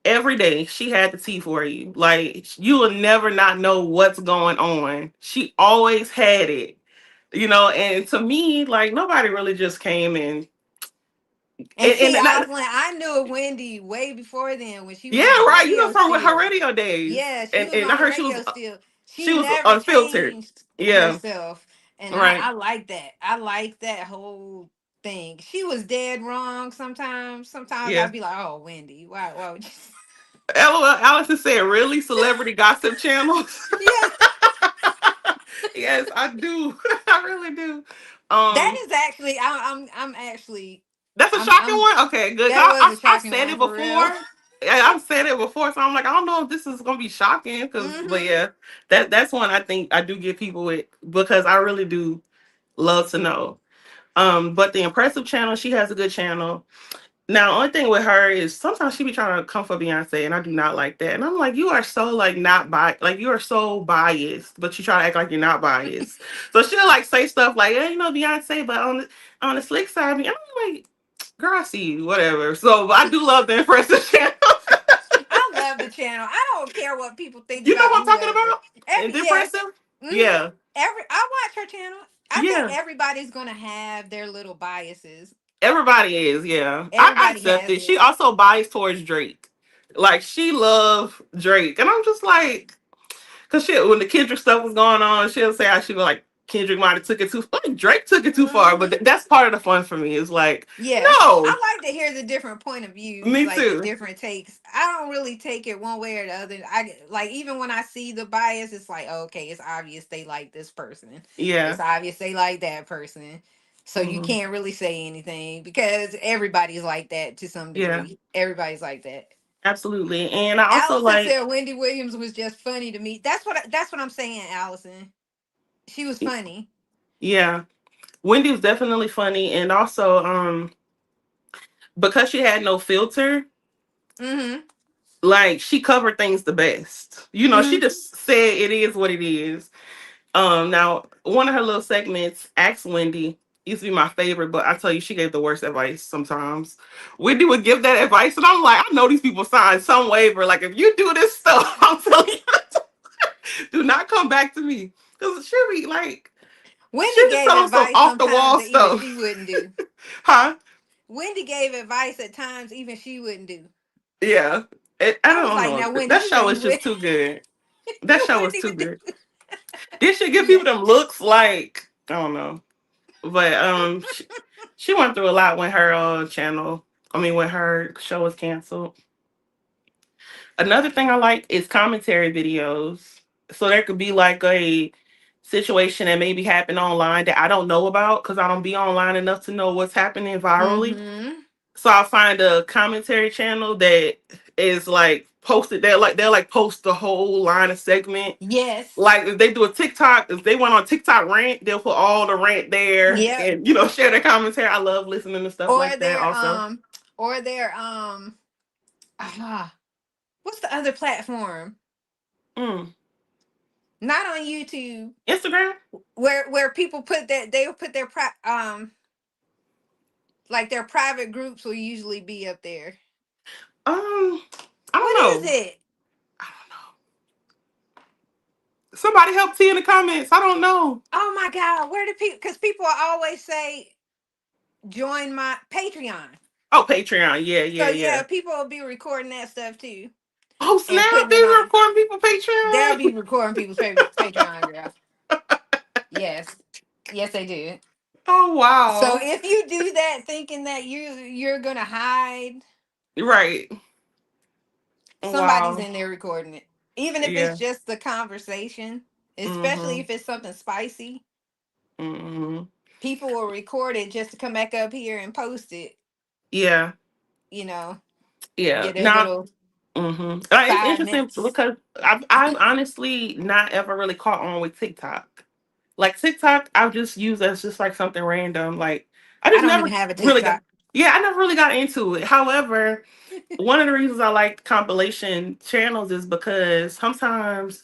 every day she had the tea for you. Like you will never not know what's going on. She always had it. And to me, like nobody really just came And see, and that, Oslan, I knew of Wendy way before then when she yeah, was on the right. You know radio from with her still. radio days. Yeah, she And was and I on the heard radio still. she She was never unfiltered. changed Yeah, herself. And right. I like that. I like that whole thing. She was dead wrong sometimes. Sometimes Yeah. I'd be like, oh, Wendy, why would you? LOL, Allison said, really? Celebrity gossip channels? Yeah, Yes, I do. I really do. that Um, is actually, I'm actually, that's a shocking I'm, one. Okay, good. that was a I've shocking said one it for real. before. Yeah, I've said it before, so I'm like, I don't know if this is gonna be shocking, but Hmm. yeah, that's one I think I do give people with because I really do love to know. But the impressive channel, she has a good channel. Now, only thing with her is sometimes she be trying to come for Beyonce, and I do not like that. And I'm like, you are so like not like you are so biased, but you try to act like you're not biased. So she'll like say stuff like, yeah, Beyonce, but on the slick side, and I'm like, girl, I see you, whatever. So but I do love the impressive channel. I love the channel. I don't care what people think You know about what I'm talking whoever. about? And Yes. impressive? Hmm. Yeah, I watch her channel. I think yeah. everybody's gonna have their little biases. Everybody is, yeah. I Everybody accept has it. She it. also biased towards Drake. Like she love Drake, and I'm just like, cause shit, when the Kendrick stuff was going on, she'll say how she was like Kendrick might have took it too far. Like Drake took it too far, but Hmm. that's part of the fun for me. It's like, Yeah, no, I like to hear the different point of views, me like the too. different takes. I don't really take it one way or the other. I like even when I see the bias, it's like okay, it's obvious they like this person. It's Yeah, obvious they like that person. So you hmm, can't really say anything because everybody's like that to some yeah, degree. Everybody's like that. Absolutely. And I also Allison like, said Wendy Williams was just funny to me. That's what I'm saying, Allison. She was funny. yeah, Wendy was definitely funny. And also, because she had no filter, Mm-hmm. like she covered things the best. She Mm-hmm. just said it is what it is. Now one of her little segments, Ask Wendy, used to be my favorite, but I tell you, she gave the worst advice sometimes. Wendy would give that advice, and I'm like, I know these people signed some waiver. Like, if you do this stuff, I'm telling you, do not come back to me. Because she'll be like, Wendy she'll just gave tell them some advice off the sometimes wall that even she stuff. wouldn't do. Huh? Wendy gave advice at times even she wouldn't do. Yeah. I I was don't like, know. now Wendy, That you know show you is would just too good. That you show was wouldn't too even do. good. This should give Yeah. people them looks like, I don't know. But she went through a lot when her channel, I mean, when her show was canceled. Another thing I like is commentary videos. So there could be like a situation that maybe happened online that I don't know about because I don't be online enough to know what's happening virally. Mm-hmm. So I'll find a commentary channel that is like posted. They'll like post the whole line of segment. Yes. Like if they do a TikTok, if they went on TikTok rant, they'll put all the rant there Yep. and share their commentary. I love listening to stuff Or like that. their Also, or their ah, what's the other platform? mm. Not on YouTube, Instagram. where people put that they'll put their like their private groups will usually be up there. Um, I don't What is know. it? I don't know. Somebody help T in the comments. I don't know. Oh my God, where do people? Because people always say join my Patreon. Oh, Patreon. Yeah, So yeah, yeah. yeah, people will be recording that stuff too Oh, and snap! putting it These are on. recording people They'll Patreon. be recording people's Patreon, girl. Yes, yes, they do. Oh, So wow. if you do that thinking that you're gonna hide, Right. somebody's Wow. in there recording it. Even if it's Yeah. just the conversation, especially Mm-hmm. if it's something spicy, Mm-hmm. people will record it just to come back up here and post it, Yeah. you know, Yeah. get their Now, little mm-hmm. It's five interesting minutes. because I've honestly not ever really caught on with TikTok. Like TikTok, I've just used as just like something random. Like I I just don't even never have a really got. TikTok. Yeah, I never really got into it. However, one of the reasons I like compilation channels is because sometimes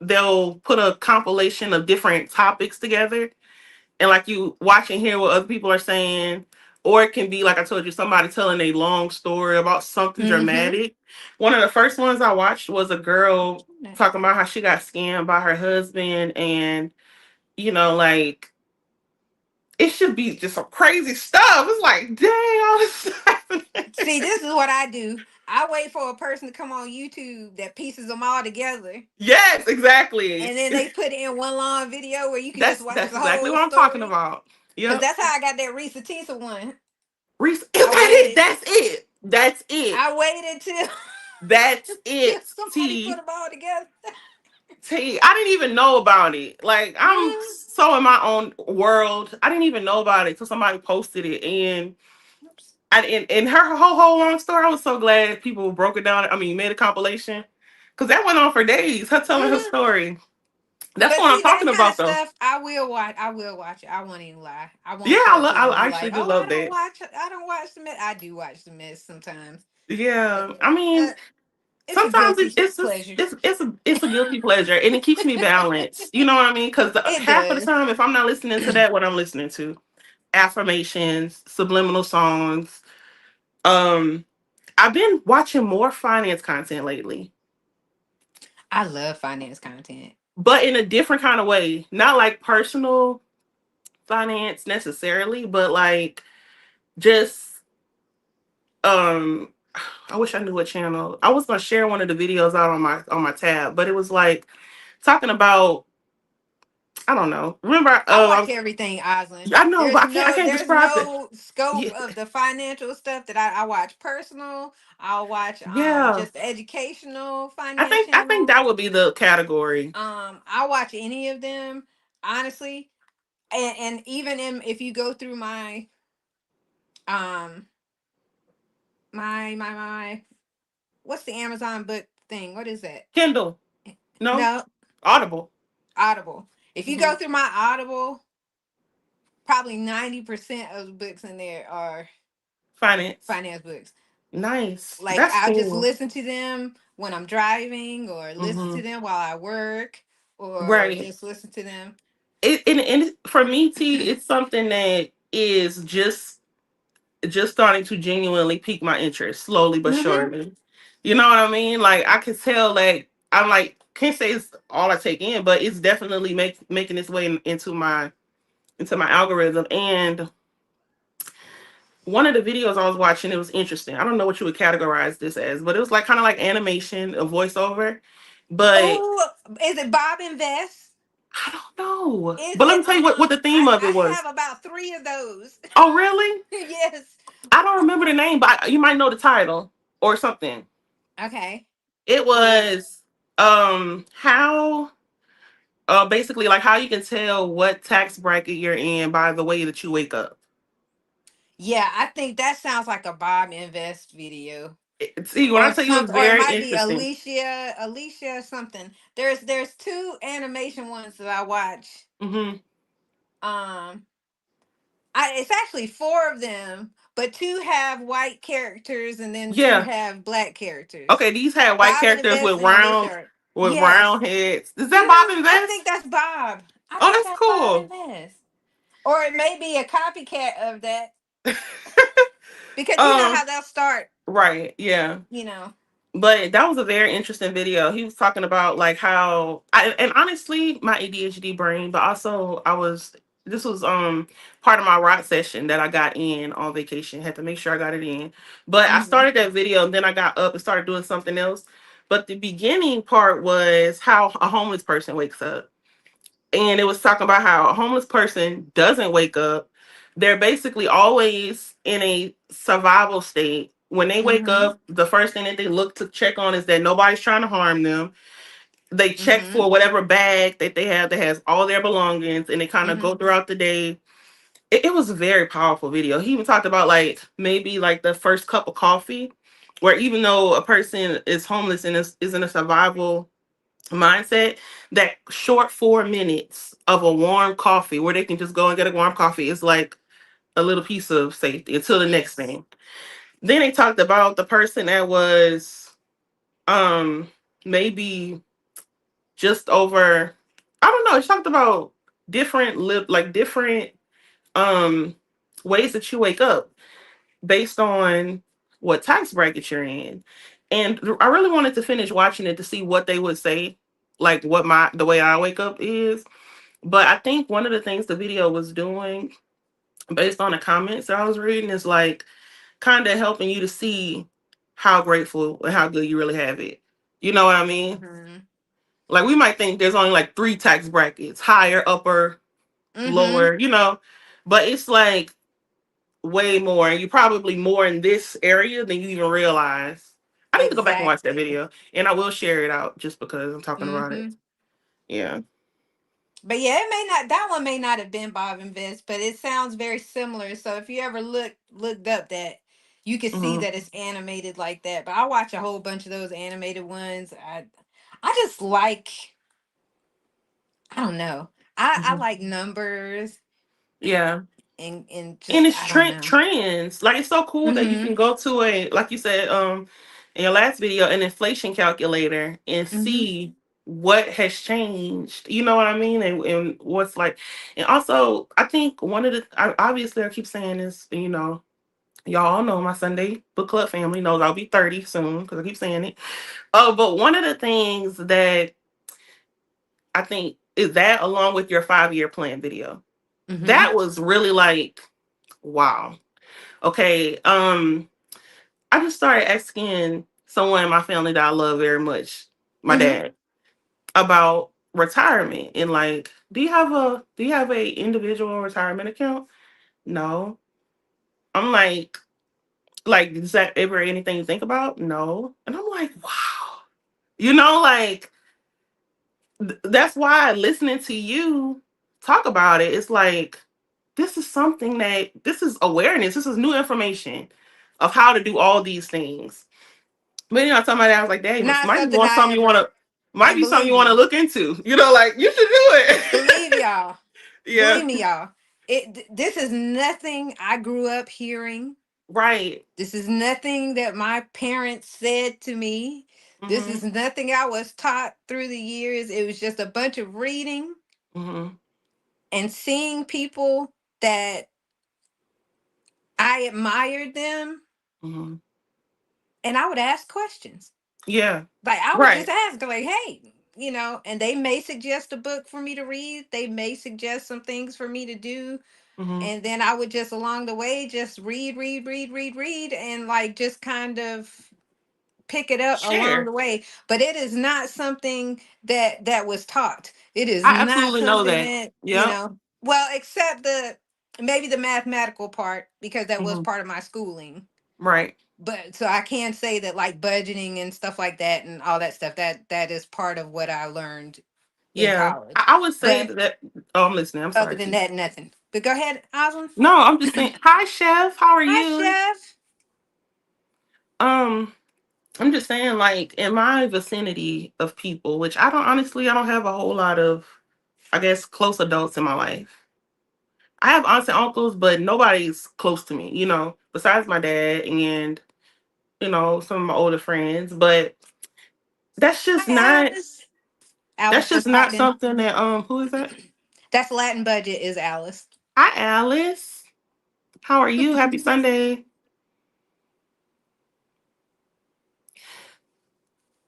they'll put a compilation of different topics together and like you watch and hear what other people are saying, or it can be like I told you, somebody telling a long story about something Mm-hmm. dramatic. One of the first ones I watched was a girl talking about how she got scammed by her husband, and like it should be just some crazy stuff. It's like, dang, all this stuff. See, this is what I do. I wait for a person to come on YouTube that pieces them all together, Yes, exactly. and then they put in one long video where you can just watch That's the exactly whole what I'm talking story. about. Cause Yep. that's how I got that Risa Tisa one. Reese, I okay, waited. that's it. That's it. I waited till That's till it. somebody put T them all together. T. I didn't even know about it. Like I'm Mm. so in my own world. I didn't even know about it till somebody posted it, and Oops. in her whole long story, I was so glad people broke it down. I mean, made a compilation because that went on for days. Her telling her Hmm. story. That's But what I'm see that talking kind of about, though. stuff, I will watch. I will watch it. I won't even lie. I Yeah, won't sit up here and I be actually like, do "Oh, love that. I don't watch the mess." I do watch the mess sometimes. Uh, Yeah, I uh, mean, it's a sometimes guilty it's just pleasure. it's a guilty pleasure, and it keeps me balanced. You know what I mean? Because It half of the does. time, if I'm not listening to that, what I'm listening to affirmations, subliminal songs. Um, I've been watching more finance content lately, I love finance content. but in a different kind of way. Not like personal finance necessarily, but like just um. I wish I knew what channel. I was gonna share one of the videos out on my tab, but it was like talking about, I don't know. Remember, I watch everything, Oslin. I know, but I can't There's describe it. no scope Yeah, of the financial stuff that I watch personal. I'll watch yeah. just educational I finance think channels. that would be the category. I'll watch any of them, honestly. And even if you go through um my what's the Amazon book thing? What is that? Kindle. No. No, Audible. Audible. If you Hmm. go through my Audible, probably 90% of the books in there are Finance. finance books. Nice. Like That's I'll just cool. listen to them when I'm driving, or listen Hmm. to them while I work, or Right. just listen to them. And for me, T, it's something that is just starting to genuinely pique my interest slowly but Mm-hmm. surely. You know what I mean? Like I can tell, like I'm like can't say it's all I take in, but it's definitely making its way into my algorithm. And one of the videos I was watching, it was interesting. I don't know what you would categorize this as, but it was like kind of like animation, a voiceover. But Oh, is it Bob and Vess? I don't know. Is But let it? me tell you what the theme of it I was. have about three of those. Oh, really? Yes. I don't remember the name, but you might know the title or something. Okay. It What was it? was how basically like how you can tell what tax bracket you're in by the way that you wake up. Yeah, I think that sounds like a Bob Invest video. See, when I Or tell you it was something, or it very might be interesting. Alicia something. There's two animation ones that I watch. Hmm. Um it's actually four of them, but two have white characters and then two Yeah. have black characters. Okay, these had white Bob and characters Invest and Alicia. with Yes. round heads. Is that Bob Hmm, and I think Vest? that's Bob. I Oh, think that's that's Bob cool. Invest. Or it may be a copycat of that, because you know um, how they'll start, right, yeah. you know. But that was a very interesting video. He was talking about like how and honestly, my ADHD brain, but also this was part of my rock session that I got in on vacation. Had to make sure I got it in. But I Hmm. started that video and then I got up and started doing something else. But the beginning part was how a homeless person wakes up. And it was talking about how a homeless person doesn't wake up. They're basically always in a survival state. When they wake Hmm. up, the first thing that they look to check on is that nobody's trying to harm them. They check Hmm. for whatever bag that they have that has all their belongings, and they kind of Hmm. go throughout the day. It was a very powerful video. He even talked about like maybe like the first cup of coffee, where even though a person is homeless and is in a survival mindset, that short 4 minutes of a warm coffee where they can just go and get a warm coffee is like a little piece of safety until the next Yes. thing. Then they talked about the person that was um maybe just over, I don't know, she talked about different um ways that you wake up based on what tax bracket you're in. And I really wanted to finish watching it to see what they would say, like what the way I wake up is. But I think one of the things the video was doing, based on the comments that I was reading, is like kind of helping you to see how grateful and how good you really have it. You know what I mean? Hmm. Like we might think there's only like three tax brackets: higher, upper, Hmm. lower, but it's like way more, and you probably more in this area than you even realize. I need to go back and watch that Exactly. video, and I will share it out just because I'm talking about it. Hmm. Yeah. But yeah, it may not, that one may not have been Bob and Vince, but it sounds very similar. So if you ever looked up that, you could see Hmm. that it's animated like that. But I watch a whole bunch of those animated ones. I just like, I don't know. I Hmm. like numbers, Yeah. and And just it's I don't know. trends. Like it's so cool that you Mhm. can go to a, like you said, in your last video, an inflation calculator and Mhm. see what has changed. You know what I mean? And what's like, and also I think one of the, obviously I keep saying this, y'all all know my Sunday book club family knows I'll be 30 soon because I keep saying it. Oh, but one of the things that I think is that, along with your 5-year plan video, Mhm. that was really like, wow. Okay. I just started asking someone in my family that I love very much, my Mhm. dad, about retirement and like, do you have a individual retirement account? No. I'm like, is that ever anything you think about? No. And I'm like, wow. Like that's why listening to you talk about it, it's like this is awareness. This is new information of how to do all these things. But you know, somebody I was like, "Dang, this Not might be something want I something you want ever. to, might And be something believe you want to me, look into." You know, like you should do believe it. y'all, Yeah. believe me, y'all. This is nothing I grew up hearing. Right. This is nothing that my parents said to me. This is Mhm. nothing I was taught through the years. It was just a bunch of reading Mhm. and seeing people that I admired them, Mhm. and I would ask questions. Yeah. Like I would just Right. ask, like, hey, and they may suggest a book for me to read. They may suggest some things for me to do. Mhm. And then I would just along the way just read, and like just kind of pick it up along Share. the way. But it is not something that was taught. It is I not absolutely know something that. that, Yep. well, except the maybe the mathematical part, because that was Mhm. part of my schooling. Right. But so I can say that like budgeting and stuff like that and all that stuff, that is part of what I learned in Yeah. college. I would say But that. Oh, I'm listening. I'm other sorry, than T. that, nothing. But go ahead, Osmond. No, I'm just saying. Hi, Chef. How are Hi, you? chef. Um, I'm just saying, like in my vicinity of people, which I don't have a whole lot of, I guess, close adults in my life. I have aunts and uncles, but nobody's close to me. You know, besides my dad and some of my older friends. But that's just Hi, not. Alice. Alice That's just just not popped in. something that who is that? That's Latin budget is Alice. Hi, Alice. How are you? Happy Sunday.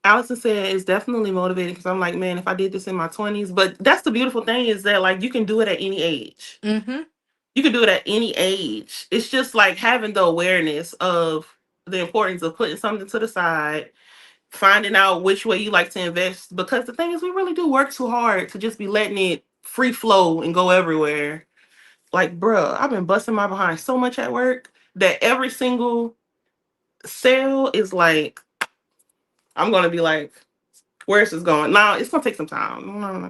Allison said it's definitely motivating because I'm like, man, if I did this in my 20s, but that's the beautiful thing is that like you can do it at any age. Mm-hmm. You can do it at any age. It's just like having the awareness of the importance of putting something to the side, finding out which way you like to invest. Because the thing is, we really do work too hard to just be letting it free flow and go everywhere. Like, bruh, I've been busting my behind so much at work that every single sale is like, I'm gonna be like, where's this going? Now it's gonna take some time. I'm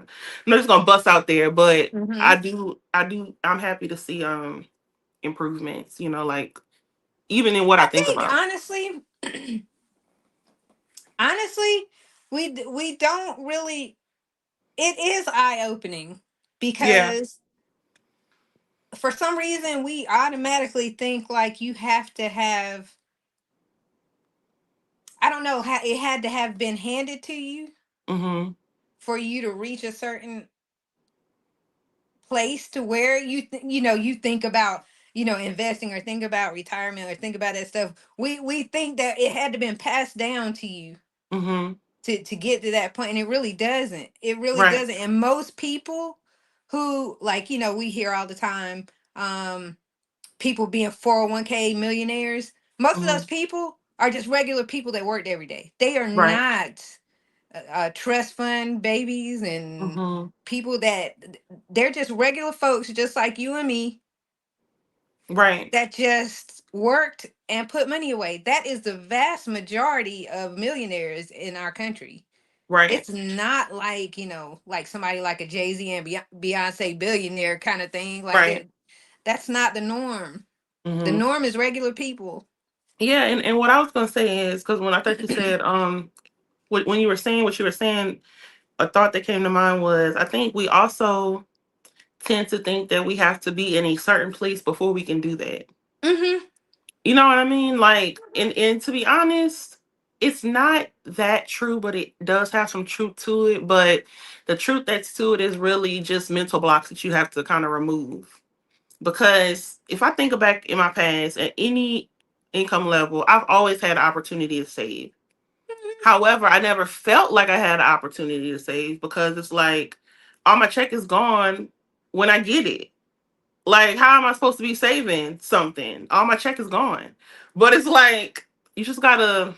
not just gonna bust out there, but Mm-hmm. I'm happy to see improvements, like even in what I I think think about. honestly, we don't really. It is eye opening Yeah. because for some reason we automatically think like you have to have. I don't know how it had to have been handed to you Mhm. for you to reach a certain place to where you think about investing or think about retirement or think about that stuff. We think that it had to been passed down to you Mhm. to get to that point, and it really doesn't. It really Right. doesn't. And most people who like we hear all the time, people being 401k millionaires. Most of those Mhm. people are just regular people that worked every day. They are Right. not trust fund babies and Mhm. people that they're just regular folks just like you and me Right. that just worked and put money away. That is the vast majority of millionaires in our country. Right. It's not like like somebody like a Jay-Z and Beyonce billionaire kind of thing like Right. that. That's not the norm. The Mhm. norm is regular people. Yeah, and what I was gonna say is because when I thought you said when you were saying what you were saying, a thought that came to mind was I think we also tend to think that we have to be in a certain place before we can do that. Mm-hmm. You know what I mean? Like, and to be honest, it's not that true, but it does have some truth to it. But the truth that's to it is really just mental blocks that you have to kind of remove. Because if I think back in my past at any income level, I've always had an opportunity to save. However, I never felt like I had an opportunity to save because it's like all my check is gone when I get it. Like, how am I supposed to be saving something? All my check is gone. But it's like, you just gotta,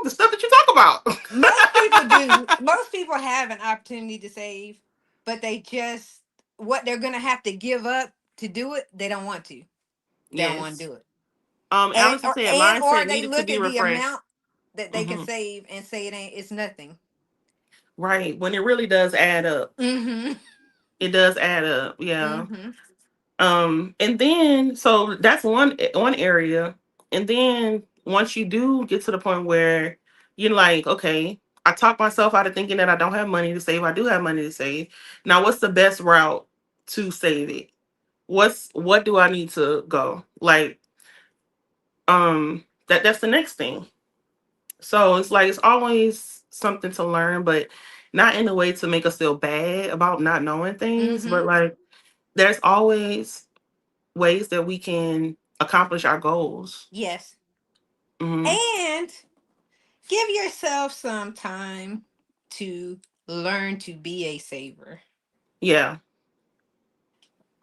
the stuff that you talk Most people about. do. Most people have an opportunity to save, but they just what they're gonna have to give up to do it. They don't want to. They don't want to Yes. do it, Allison said or mindset they needed to look be at the refreshed. amount that they can Hmm. save and say it's nothing. Right. When it really does add up. Mm-hmm. It does add up. Yeah. Mm-hmm. And then so that's one area. And then once you do get to the point where you're like, okay, I talk myself out of thinking that I don't have money to save. I do have money to save. Now, what's the best route to save it? What do I need to go? Like, that's the next thing. So it's like it's always something to learn, but not in a way to make us feel bad about not knowing things, but Mm-hmm. like there's always ways that we can accomplish our goals. Yes. Hmm. And give yourself some time to learn to be a saver. Yeah.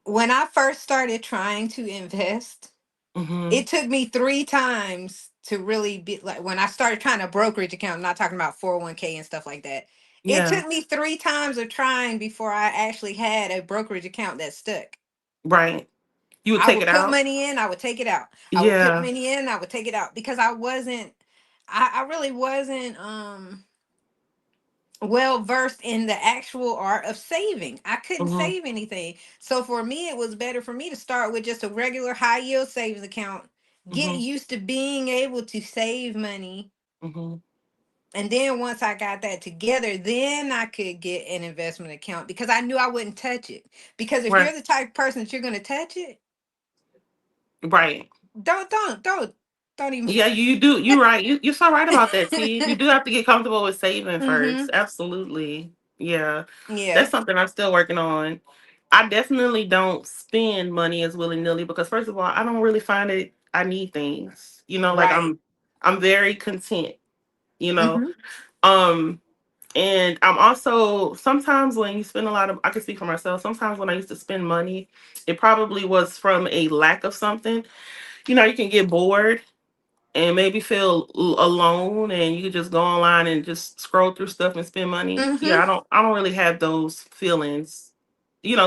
When I first started trying to invest, Hmm. it took me 3 times to really be like when I started trying to brokerage account, I'm not talking about 401k and stuff like that. It Yeah. took me 3 times of trying before I actually had a brokerage account that stuck. Right. You would I take would it put out. money in, I would take it out. I would put Yeah. money in, I would take it out because I really wasn't well versed in the actual art of saving. I couldn't Hmm. save anything. So for me, it was better for me to start with just a regular high yield savings account, get Hmm. used to being able to save money. Hmm. And then once I got that together, then I could get an investment account because I knew I wouldn't touch it. Because if Right. you're the type of person that you're going to touch it, Right. don't even. Yeah, you do. You're right. You're so right about that, T. You do have to get comfortable with saving first. Hmm. Absolutely. Yeah. Yeah. That's something I'm still working on. I definitely don't spend money as willy nilly because first of all, I don't really find it I need things. Like Right. I'm very content, you know. Hmm. Um and I'm also sometimes when you spend a lot of I can speak for myself, sometimes when I used to spend money, it probably was from a lack of something. You can get bored and maybe feel alone and you could just go online and just scroll through stuff and spend money. Yeah, Hmm. I don't really have those feelings.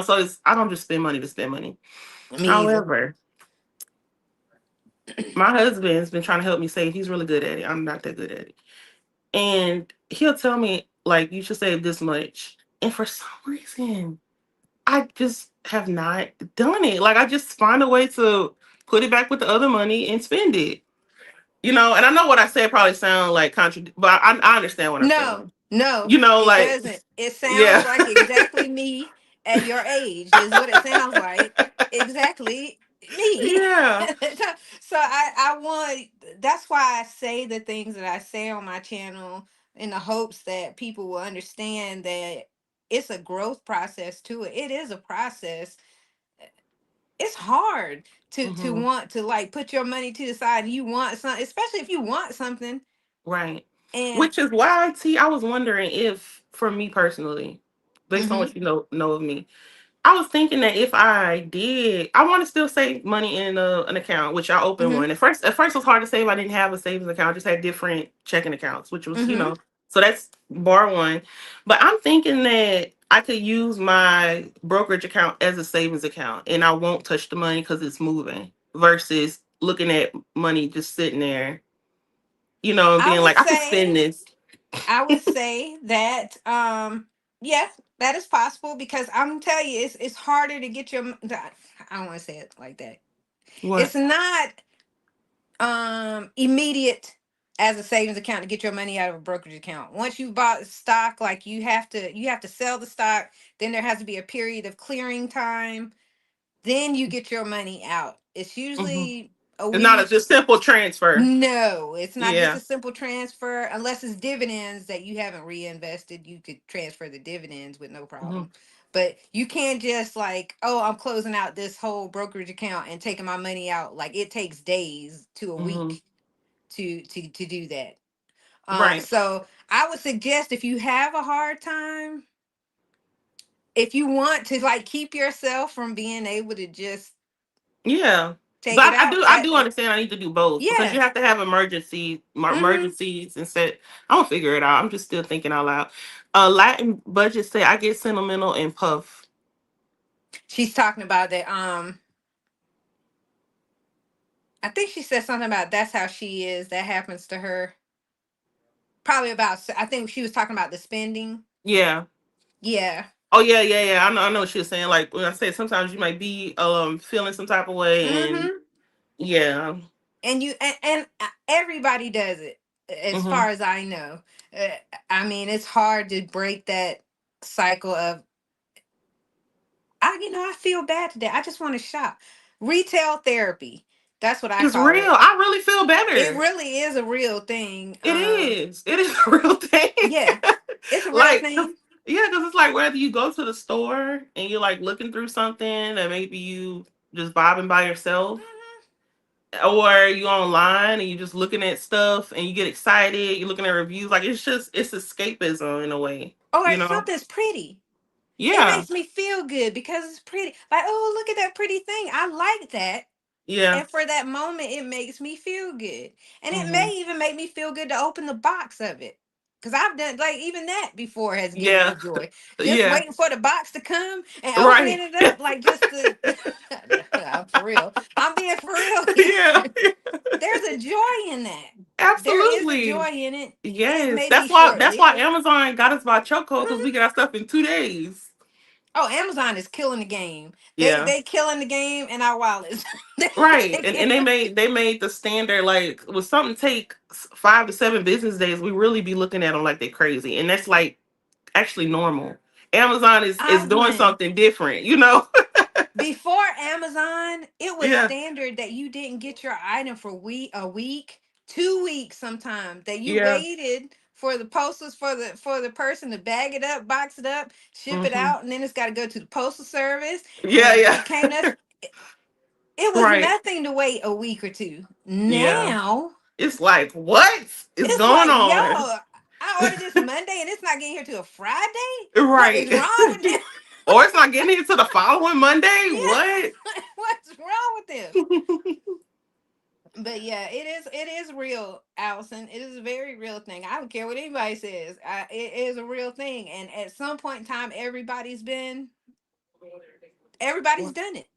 So I don't just spend money to spend money. Me either. However, my husband's been trying to help me save. He's really good at it. I'm not that good at it. And he'll tell me like you should save this much. And for some reason, I just have not done it. Like I just find a way to put it back with the other money and spend it. And I know what I said probably sound like but I understand what I'm No, saying. no, it Like, doesn't. It sounds yeah. like exactly me at your age, is what it sounds like. Exactly me. Yeah. So I want, that's why I say the things that I say on my channel in the hopes that people will understand that it's a growth process to it. It is a process. It's hard to Hmm. want to like put your money to the side and you want something, especially if you want something Right. and Which is why, T, I was wondering if, for me personally, based on mhm, what you know of me, I was thinking that if I did, I want to still save money in an account, which I opened mhm, one. At first it was hard to save. I didn't have a savings account. I just had different checking accounts, which was, mhm. so that's bar one. But I'm thinking that I could use my brokerage account as a savings account and I won't touch the money because it's moving versus looking at money just sitting there, and I being would like, I can spend say this. I would say that yes, that is possible because I'm telling you it's harder to get your I don't want to say it like that. It's What? not immediate as a savings account to get your money out of a brokerage account. Once you bought stock, like you have to sell the stock, then there has to be a period of clearing time, then you get your money out. It's Hmm. usually a It's not a week. just simple transfer. No, it's not just Yeah. a simple transfer unless it's dividends that you haven't reinvested. You could transfer the dividends with no Hmm. problem. But you can't just like, oh, I'm closing out this whole brokerage account and taking my money out. Like it takes days to a Hmm. week to do that. Right. So I would suggest if you have a hard time, if you want to like keep yourself from being able to just Yeah. take But it I out, do I do understand I need to do both because yeah. you have to have Hmm. emergencies and set. I'm gonna figure it out. I'm just still thinking out loud. Latin budget say I get sentimental and puff. She's talking about that. I think she said something about that's how she is. That happens to her. Probably about. I think she was talking about the spending. Yeah. Yeah. Oh yeah, yeah, yeah. I know what she was saying. Like when I said sometimes you might be feeling some type of way and Mm-hmm. yeah. and everybody does it, as Mm-hmm. far as I know. uh, I mean, it's hard to break that cycle of, I feel bad today, I just want to shop. Retail therapy, that's what I It's call real. it. I really feel It better. really is a real thing. It is. It is a real thing. Yeah, it's a real Like, thing. yeah, because it's like whether you go to the store and you're like looking through something that maybe you just vibing by yourself, Mhm. or you online and you just looking at stuff and you get excited, you're looking at reviews. Like it's escapism in a way, Or you if know? something's pretty, it Yeah, makes me feel good because it's pretty. Like, oh, look at that pretty thing, I like that. yeah. And for that moment, it makes me feel good. And it Hmm. may even make me feel good to open the box of it. Because I've done, like, even that before has given Yeah, me joy. Just yeah. waiting for the box to come and opening Right. it up, like, just to. I'm for real. I'm being for real Yeah. here. There's a joy in that. There is a Absolutely. joy in it. It Yes. may be short That's why lived. Amazon got us by chokehold because we get our stuff in 2 days. Oh, Amazon is killing the game. They Yeah. they killing the game in our wallets. They Right. taking. And they made the standard like with something take 5 to 7 business days, we really be looking at them like they're crazy. And that's like actually normal. Amazon is I doing went. something different, you know? Before Amazon, it was Yeah. standard that you didn't get your item for a week, 2 weeks sometimes. That you Yeah. waited for the posters for the person to bag it up, box it up, ship it Hmm. out, and then it's got to go to the postal service, and Yeah, then yeah. it came to us. It was Right. nothing to wait a week or two. Yeah. Now It's like, what is it's going like, yo, on? I ordered this Monday and it's not getting here till a Friday. What Right. is wrong with them? Or it's not getting into the following Monday. Yeah, What? what's wrong with them? But yeah, it is real, Allison. It is a very real thing. I don't care what anybody says. It is a real thing, and at some point in time, everybody's done it.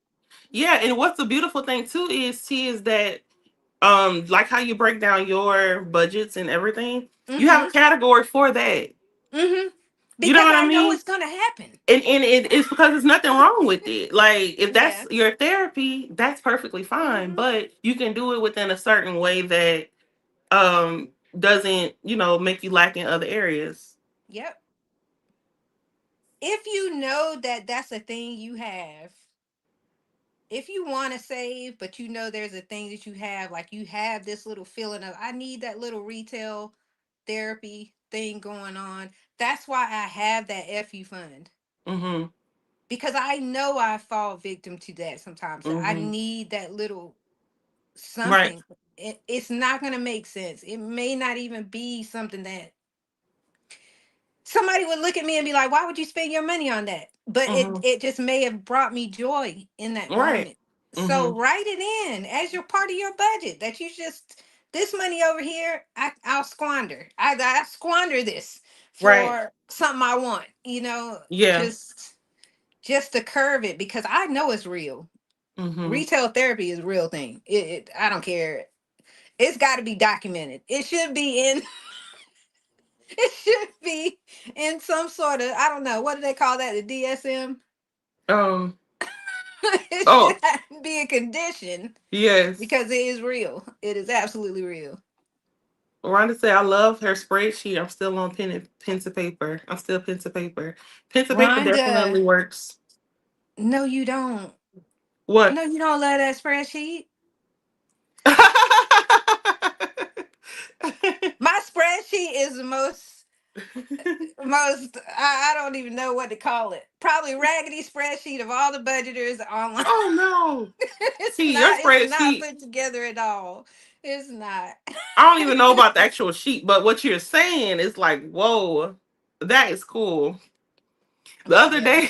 Yeah, and what's the beautiful thing too is T is that like how you break down your budgets and everything, you have a Mm-hmm. category for that. Mm-hmm. You know Because what I I know mean? it's gonna happen. And it's because there's nothing wrong with it. Like if that's Yeah. your therapy, that's perfectly fine. Mm-hmm. But you can do it within a certain way that doesn't, make you lack in other areas. Yep. If you know that that's a thing you have, if you want to save, but you know there's a thing that you have, like you have this little feeling of, I need that little retail therapy thing going on. That's why I have that FU fund, Mhm. because I know I fall victim to that sometimes. That I Mhm. need that little Right. something. It's not going to make sense. It may not even be something that somebody would look at me and be like, why would you spend your money on that? But it Mhm. it just may have brought me joy in that Right. moment. So Mhm. write it in as your part of your budget, that you just, this money over here, I'll squander. I squander this Right. for something I want, Yeah. just to curve it, because I know it's real. Mhm. Retail therapy is a real thing. I don't care. It's got to be documented. It should be in it should be in some sort of, I don't know, what do they call that? The DSM? Um. It Oh, should be a condition, yes. because it is real. It is absolutely real. Rhonda said, "I love her spreadsheet. I'm still on pen to paper. I'm still pen to paper. Pen to paper Rhonda, definitely works." no, you don't. What? No, you don't love that spreadsheet. My spreadsheet is the most, I don't even know what to call it. Probably raggedy spreadsheet of all the budgeters online. Oh no! it's See your not it's not spreadsheet. put together at all. It's not. I don't even know about the actual sheet, but what you're saying is like, whoa, that is cool. The But other yeah. day,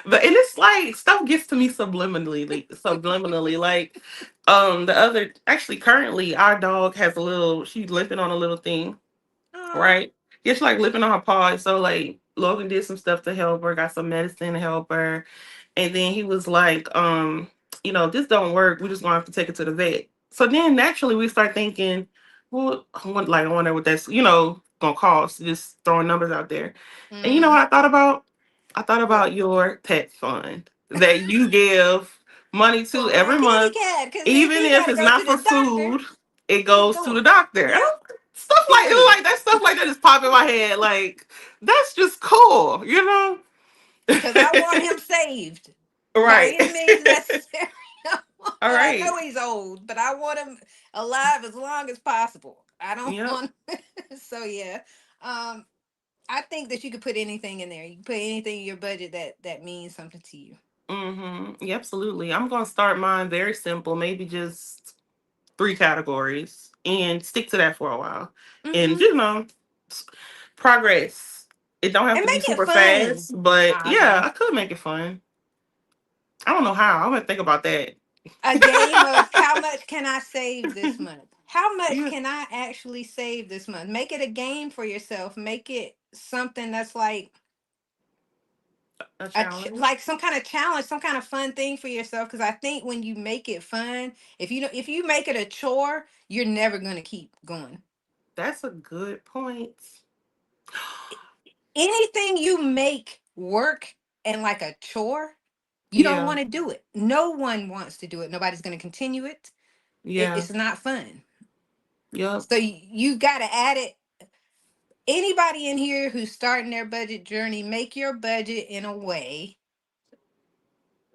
but and it's like stuff gets to me subliminally. Like, the other actually currently our dog has a little. She's limping on a little thing, Oh. right? Yeah, she like limping on her paw. So like Logan did some stuff to help her, got some medicine to help her, and then he was like, this don't work. We just gonna have to take it to the vet. So then naturally we start thinking, well, I wonder what that's gonna cost. Just throwing numbers out there. And you know Mm-hmm. what I thought about? I thought What? about your pet fund that you give money For to my every kitty month, cat, because if even he if got to it's go not to for the doctor. food. it Just goes to do the it. doctor. Yep. Stuff Period. like that stuff like that just pop in my head. Like, that's just cool, you know? Because I want him saved by Right. any means necessary. All I right. know he's old, but I want him alive as long as possible. I don't Yep. want. So yeah, um, I think that you could put anything in there. You can put anything in your budget that means something to you. Mm-hmm. Yeah, absolutely. I'm gonna start mine very simple, maybe just three categories and stick to that for a while. And Hmm. s- progress. It don't have And to be make it super fun, fast, but yeah, Osmond. I could make it fun. I don't know how. I'm gonna think about that. A game of how much can I save this month? How much Yeah, can I actually save this month? Make it a game for yourself. Make it something that's like a like challenge. some kind of challenge, some kind of fun thing for yourself. Because I think when you make it fun, if you make it a chore, you're never gonna keep going. That's a good point. Anything you make work and like a chore, you don't Yeah. want to do it. No one wants to do it. Nobody's gonna continue it. Yeah. It's not fun. Yep. So you got to add it. Anybody in here who's starting their budget journey, make your budget in a way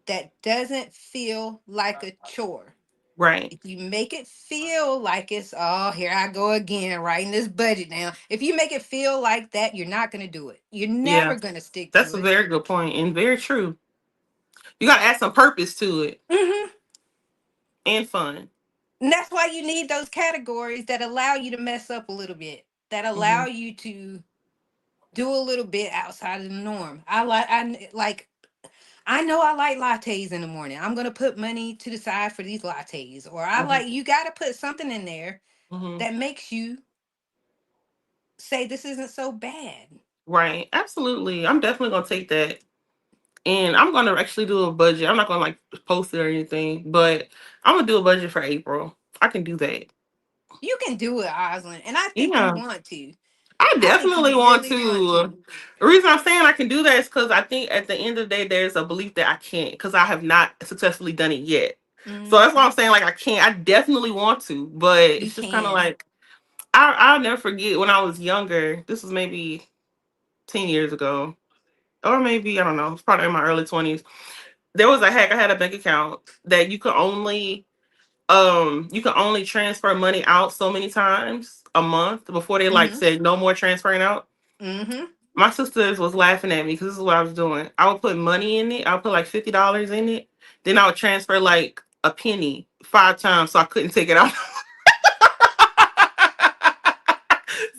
that doesn't feel like a chore. Right. If you make it feel like it's, oh, here I go again, writing this budget down. If you make it feel like that, you're not going to do it. You're Yeah. never going to stick That's to a it. very good point and very true. You gotta add some purpose to it Hmm. and fun. And that's why you need those categories that allow you to mess up a little bit, that Hmm. allow you to do a little bit outside of the norm. I know I like lattes in the morning. I'm gonna put money to the side for these lattes. Or I Hmm. like you gotta put something in there Hmm. that makes you say this isn't so bad. Right. Absolutely. I'm definitely gonna take that. And I'm gonna actually do a budget. I'm not gonna like post it or anything, but I'm gonna do a budget for April. I can do that. You can do it, Oslin, and I think you Yeah. want to. I I think definitely you want really want to. to. The reason I'm saying I can do that is because I think at the end of the day, there's a belief that I can't because I have not successfully done it yet. So that's why Hmm. I'm saying like I can't. I definitely want to, but You it's just kind of can. like I'll never forget when I was younger. This was maybe 10 years ago, or maybe I don't know. It's probably in my early 20s. There was a hack. I had a bank account that you can only transfer money out so many times a month before they like Hmm. said no more transferring out. Hmm. My sisters was laughing at me because this is what I was doing. I would put money in it. I would put like $50 in it. Then I would transfer like a penny 5 times so I couldn't take it out.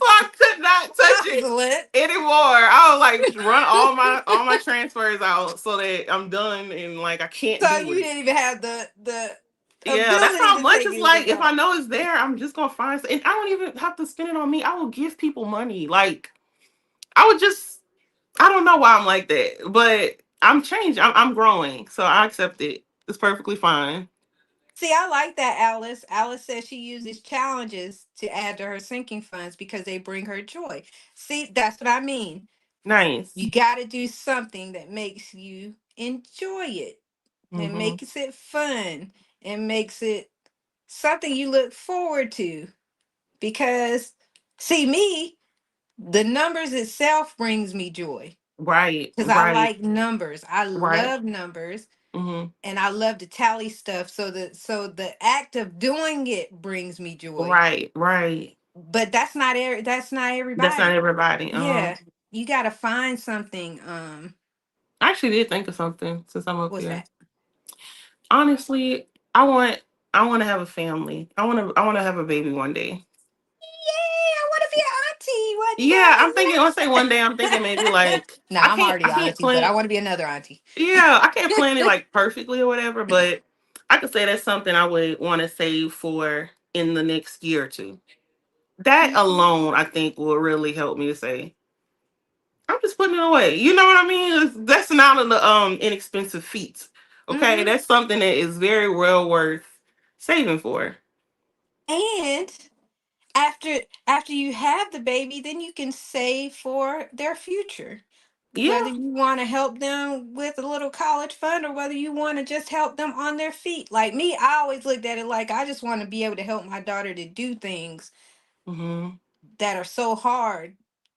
So I could not touch it Excellent. anymore. I would like run all my transfers out so that I'm done and like I can't So do you it. didn't even have the Yeah, that's ability how to much take it's like. anything If I out. know it's there, I'm just gonna find. And I don't even have to spend it on me. I will give people money. Like I would just. I don't know why I'm like that, but I'm changing. I'm growing, so I accept it. It's perfectly fine. See, I like that, Alice. Alice says she uses challenges to add to her sinking funds because they bring her joy. See, that's what I mean. Nice. You got to do something that makes you enjoy it and Hmm. makes it fun and makes it something you look forward to. Because, see, me, the numbers itself brings me joy Right. because I Right. like numbers. I Right. love numbers Hmm. and I love to tally stuff. So the act of doing it brings me joy. Right. Right. But that's not That's not everybody. everybody. Yeah, you got to find something. I actually did think of something since I'm up What's here. that? Honestly, I want. I want to have a family. I want to have a baby one day. Yay! I want to be an auntie Yeah, I'm one thinking. Let's say one day. I'm thinking maybe day. like No, I'm already I an can't auntie, but I plan. want to be another auntie. Yeah, I can't plan it like perfectly or whatever, but I could say that's something I would want to save for in the next year or two. That Mhm. alone, I think, will really help me to say, I'm just putting it away. You know what I mean? That's not an inexpensive feat. Okay, Mhm. that's something that is very well worth saving for. And after you have the baby, then you can save for their future. Yeah. Whether you want to help them with a little college fund or whether you want to just help them on their feet. Like me, I always looked at it like I just want to be able to help my daughter to do things Hmm. that are so hard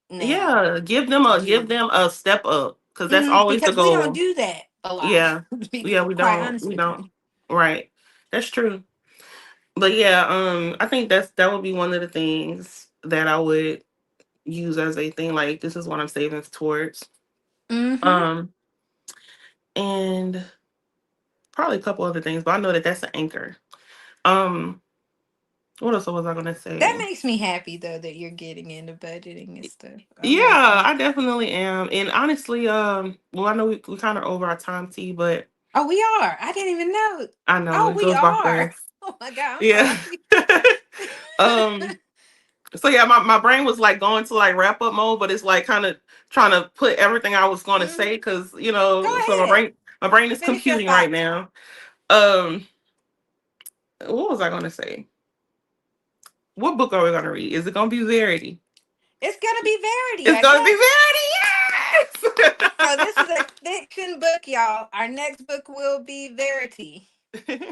now Yeah. to Give do. them a step up, because that's always the Because we don't goal. do that a lot, Yeah. to be Yeah, we quite don't. honest We with don't. you. Right. That's true. But yeah, I think that would be one of the things that I would use as a thing. Like, this is what I'm saving towards. Mm-hmm. Um, and probably a couple other things, but I know that that's an anchor. Um, what else was I gonna That say? makes me happy though that you're getting into budgeting and stuff. I'm Yeah, happy. I definitely am. And honestly, well, I know we kind of over our time, T, but Oh, we are. I didn't even know. I know Oh, it we goes by are. fast. Oh my God, I'm Yeah. sorry. um. So yeah, my brain was like going to like wrap up mode, but it's like kind of trying to put everything I was going to Mhm. say, because Go so ahead. my brain is Finish your computing right thoughts. now. Um, what was I going to say? What book are we going to read? Is it going to be Verity? It's gonna be Verity, It's I going to be guess. So this is a Verity. fiction book, y'all. Our next book will be Verity. Yes.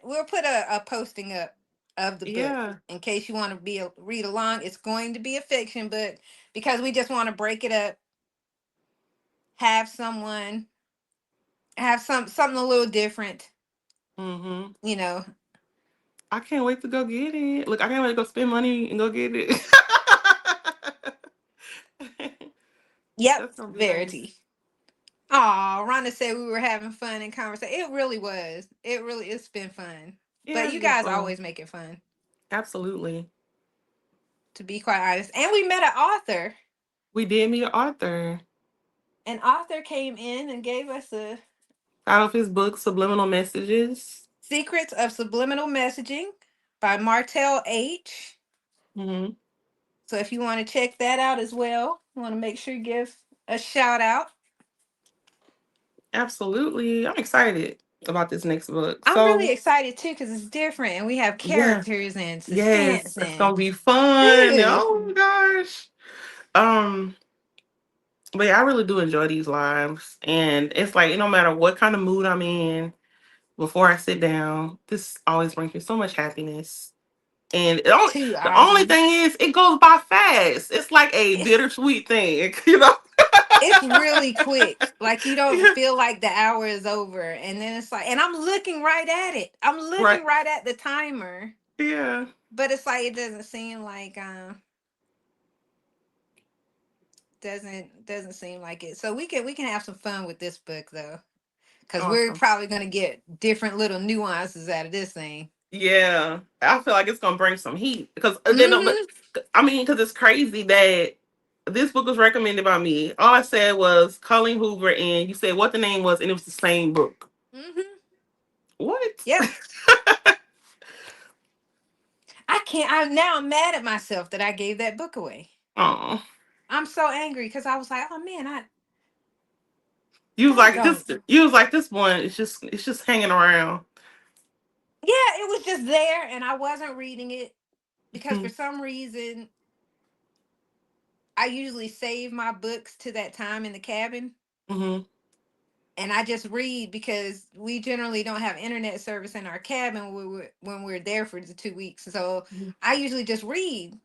We'll put a posting up of the book Yeah. in case you want to read along. It's going to be a fiction book because we just want to break it up, have someone have something a little different, Hmm. you know. I can't wait to go get it. Look, I can't wait to go spend money and go get it. Yep, That's gonna be nice. Verity. Oh, Rhonda said we were having fun in conversation. It really was. It's been fun. Yeah, But it's you been guys fun. always make it fun, Absolutely. to be quite honest. And we met an author. We did meet Arthur. An author came in and gave us a Out of his book, Subliminal Messages. Secrets of Subliminal Messaging by Martell H. Hmm. So if you want to check that out as well, I want to make sure you give a shout out. Absolutely. I'm excited about this next book. I'm really So, excited too because it's different and we have yeah. characters and Yes, suspense it's and gonna be fun. ooh, Oh my gosh. Um, but yeah, I really do enjoy these lives. And it's like, no matter what kind of mood I'm in, before I sit down, this always brings me so much happiness. And too, the only Ozzy. thing is, it goes by fast. It's like a It's bittersweet thing, you know? it's really quick. Like you don't Yeah. feel like the hour is over. And then it's like, and I'm looking right at it. I'm Right. looking right at the timer. Yeah. But it's like it doesn't seem like doesn't seem like it. So we can have some fun with this book though. Cause we're Awesome. probably gonna get different little nuances out of this thing. Yeah, I feel like it's gonna bring some heat, because then, but Mm-hmm. I mean, because it's crazy that this book was recommended by me. All I said was Colleen Hoover, and you said what the name was, and it was the same book. Mm-hmm. What? Yep. I can't I'm mad at myself that I gave that book away. Oh, I'm so angry because I was like, oh man, I you was like daggone. this. You was like, this one. It's just hanging around. Yeah, it was just there and I wasn't reading it because for some reason I usually save my books to that time in the cabin. Hmm. And I just read because we generally don't have internet service in our cabin when we're there for the 2 weeks. So I usually just read.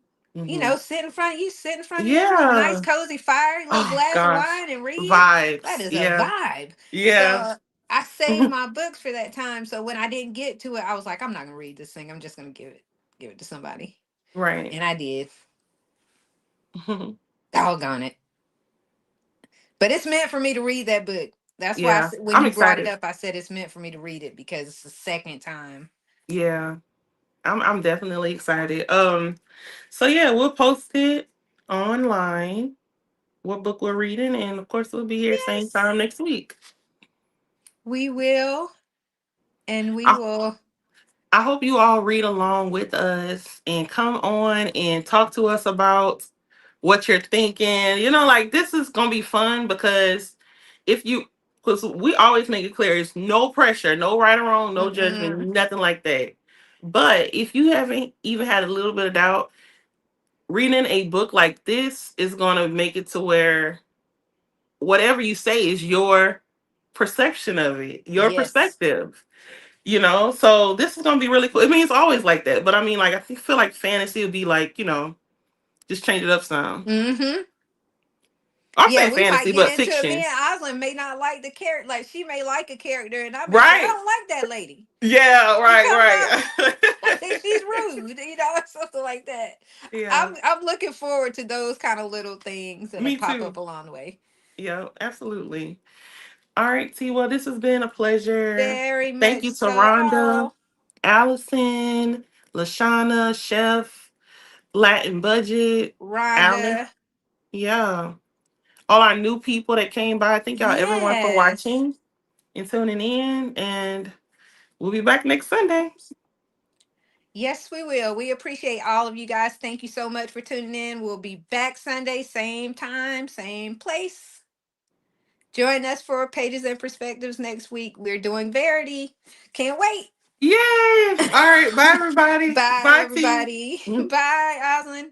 You Hmm. know, sit in front of your nice Yeah. cozy fire, little Oh glass of gosh, wine, and read. That vibes. is a Yeah. vibe. Yeah. So I saved my books for that time. So when I didn't get to it, I was like, I'm not gonna read this thing. I'm just gonna give it to somebody, Right. and I did. Doggone it! But it's meant for me to read that book. That's why Yeah, when I'm you brought it excited. up, I said it's meant for me to read it because it's the second time. Yeah. I'm definitely excited. So yeah, we'll post it online, what book we're reading, and of course we'll be here same Yes, time next week. we will, and we I, will. I hope you all read along with us and come on and talk to us about what you're thinking. Like, this is gonna be fun, because if you because we always make it clear, it's no pressure, no right or wrong, no judgment, Mm-mm. nothing like that. But if you haven't even had a little bit of doubt, reading a book like this is going to make it to where whatever you say is your perception of it, your Yes. perspective. So this is gonna be really cool. I mean, it's always like that, but I mean, like, feel like fantasy would be like, just change it up some. Mm-hmm. I'm Yeah, saying we might fantasy, get but into it. Me fiction. and Oslin may not like the character. Like, she may like a character, and I'll be like, I Right. don't like that lady. Yeah, She right, coming up. I think she's right. rude, or something like that. Yeah. I'm looking forward to those kind of little things that'll Me pop too. up along the way. Yeah, absolutely. All right, T. Well, this has been a pleasure. Very Thank much you to Rhonda, so. Allison, Lashana, Chef, Latin Budget, Alan. Rhonda. Yeah. All our new people that came by. Thank y'all everyone for Yes. watching and tuning in. And we'll be back next Sunday. Yes, we will. We appreciate all of you guys. Thank you so much for tuning in. We'll be back Sunday, same time, same place. Join us for Pages and Perspectives next week. We're doing Verity. Can't wait. Yay! All right. Bye, everybody. Bye, Bye, T. everybody. Bye, Oslin.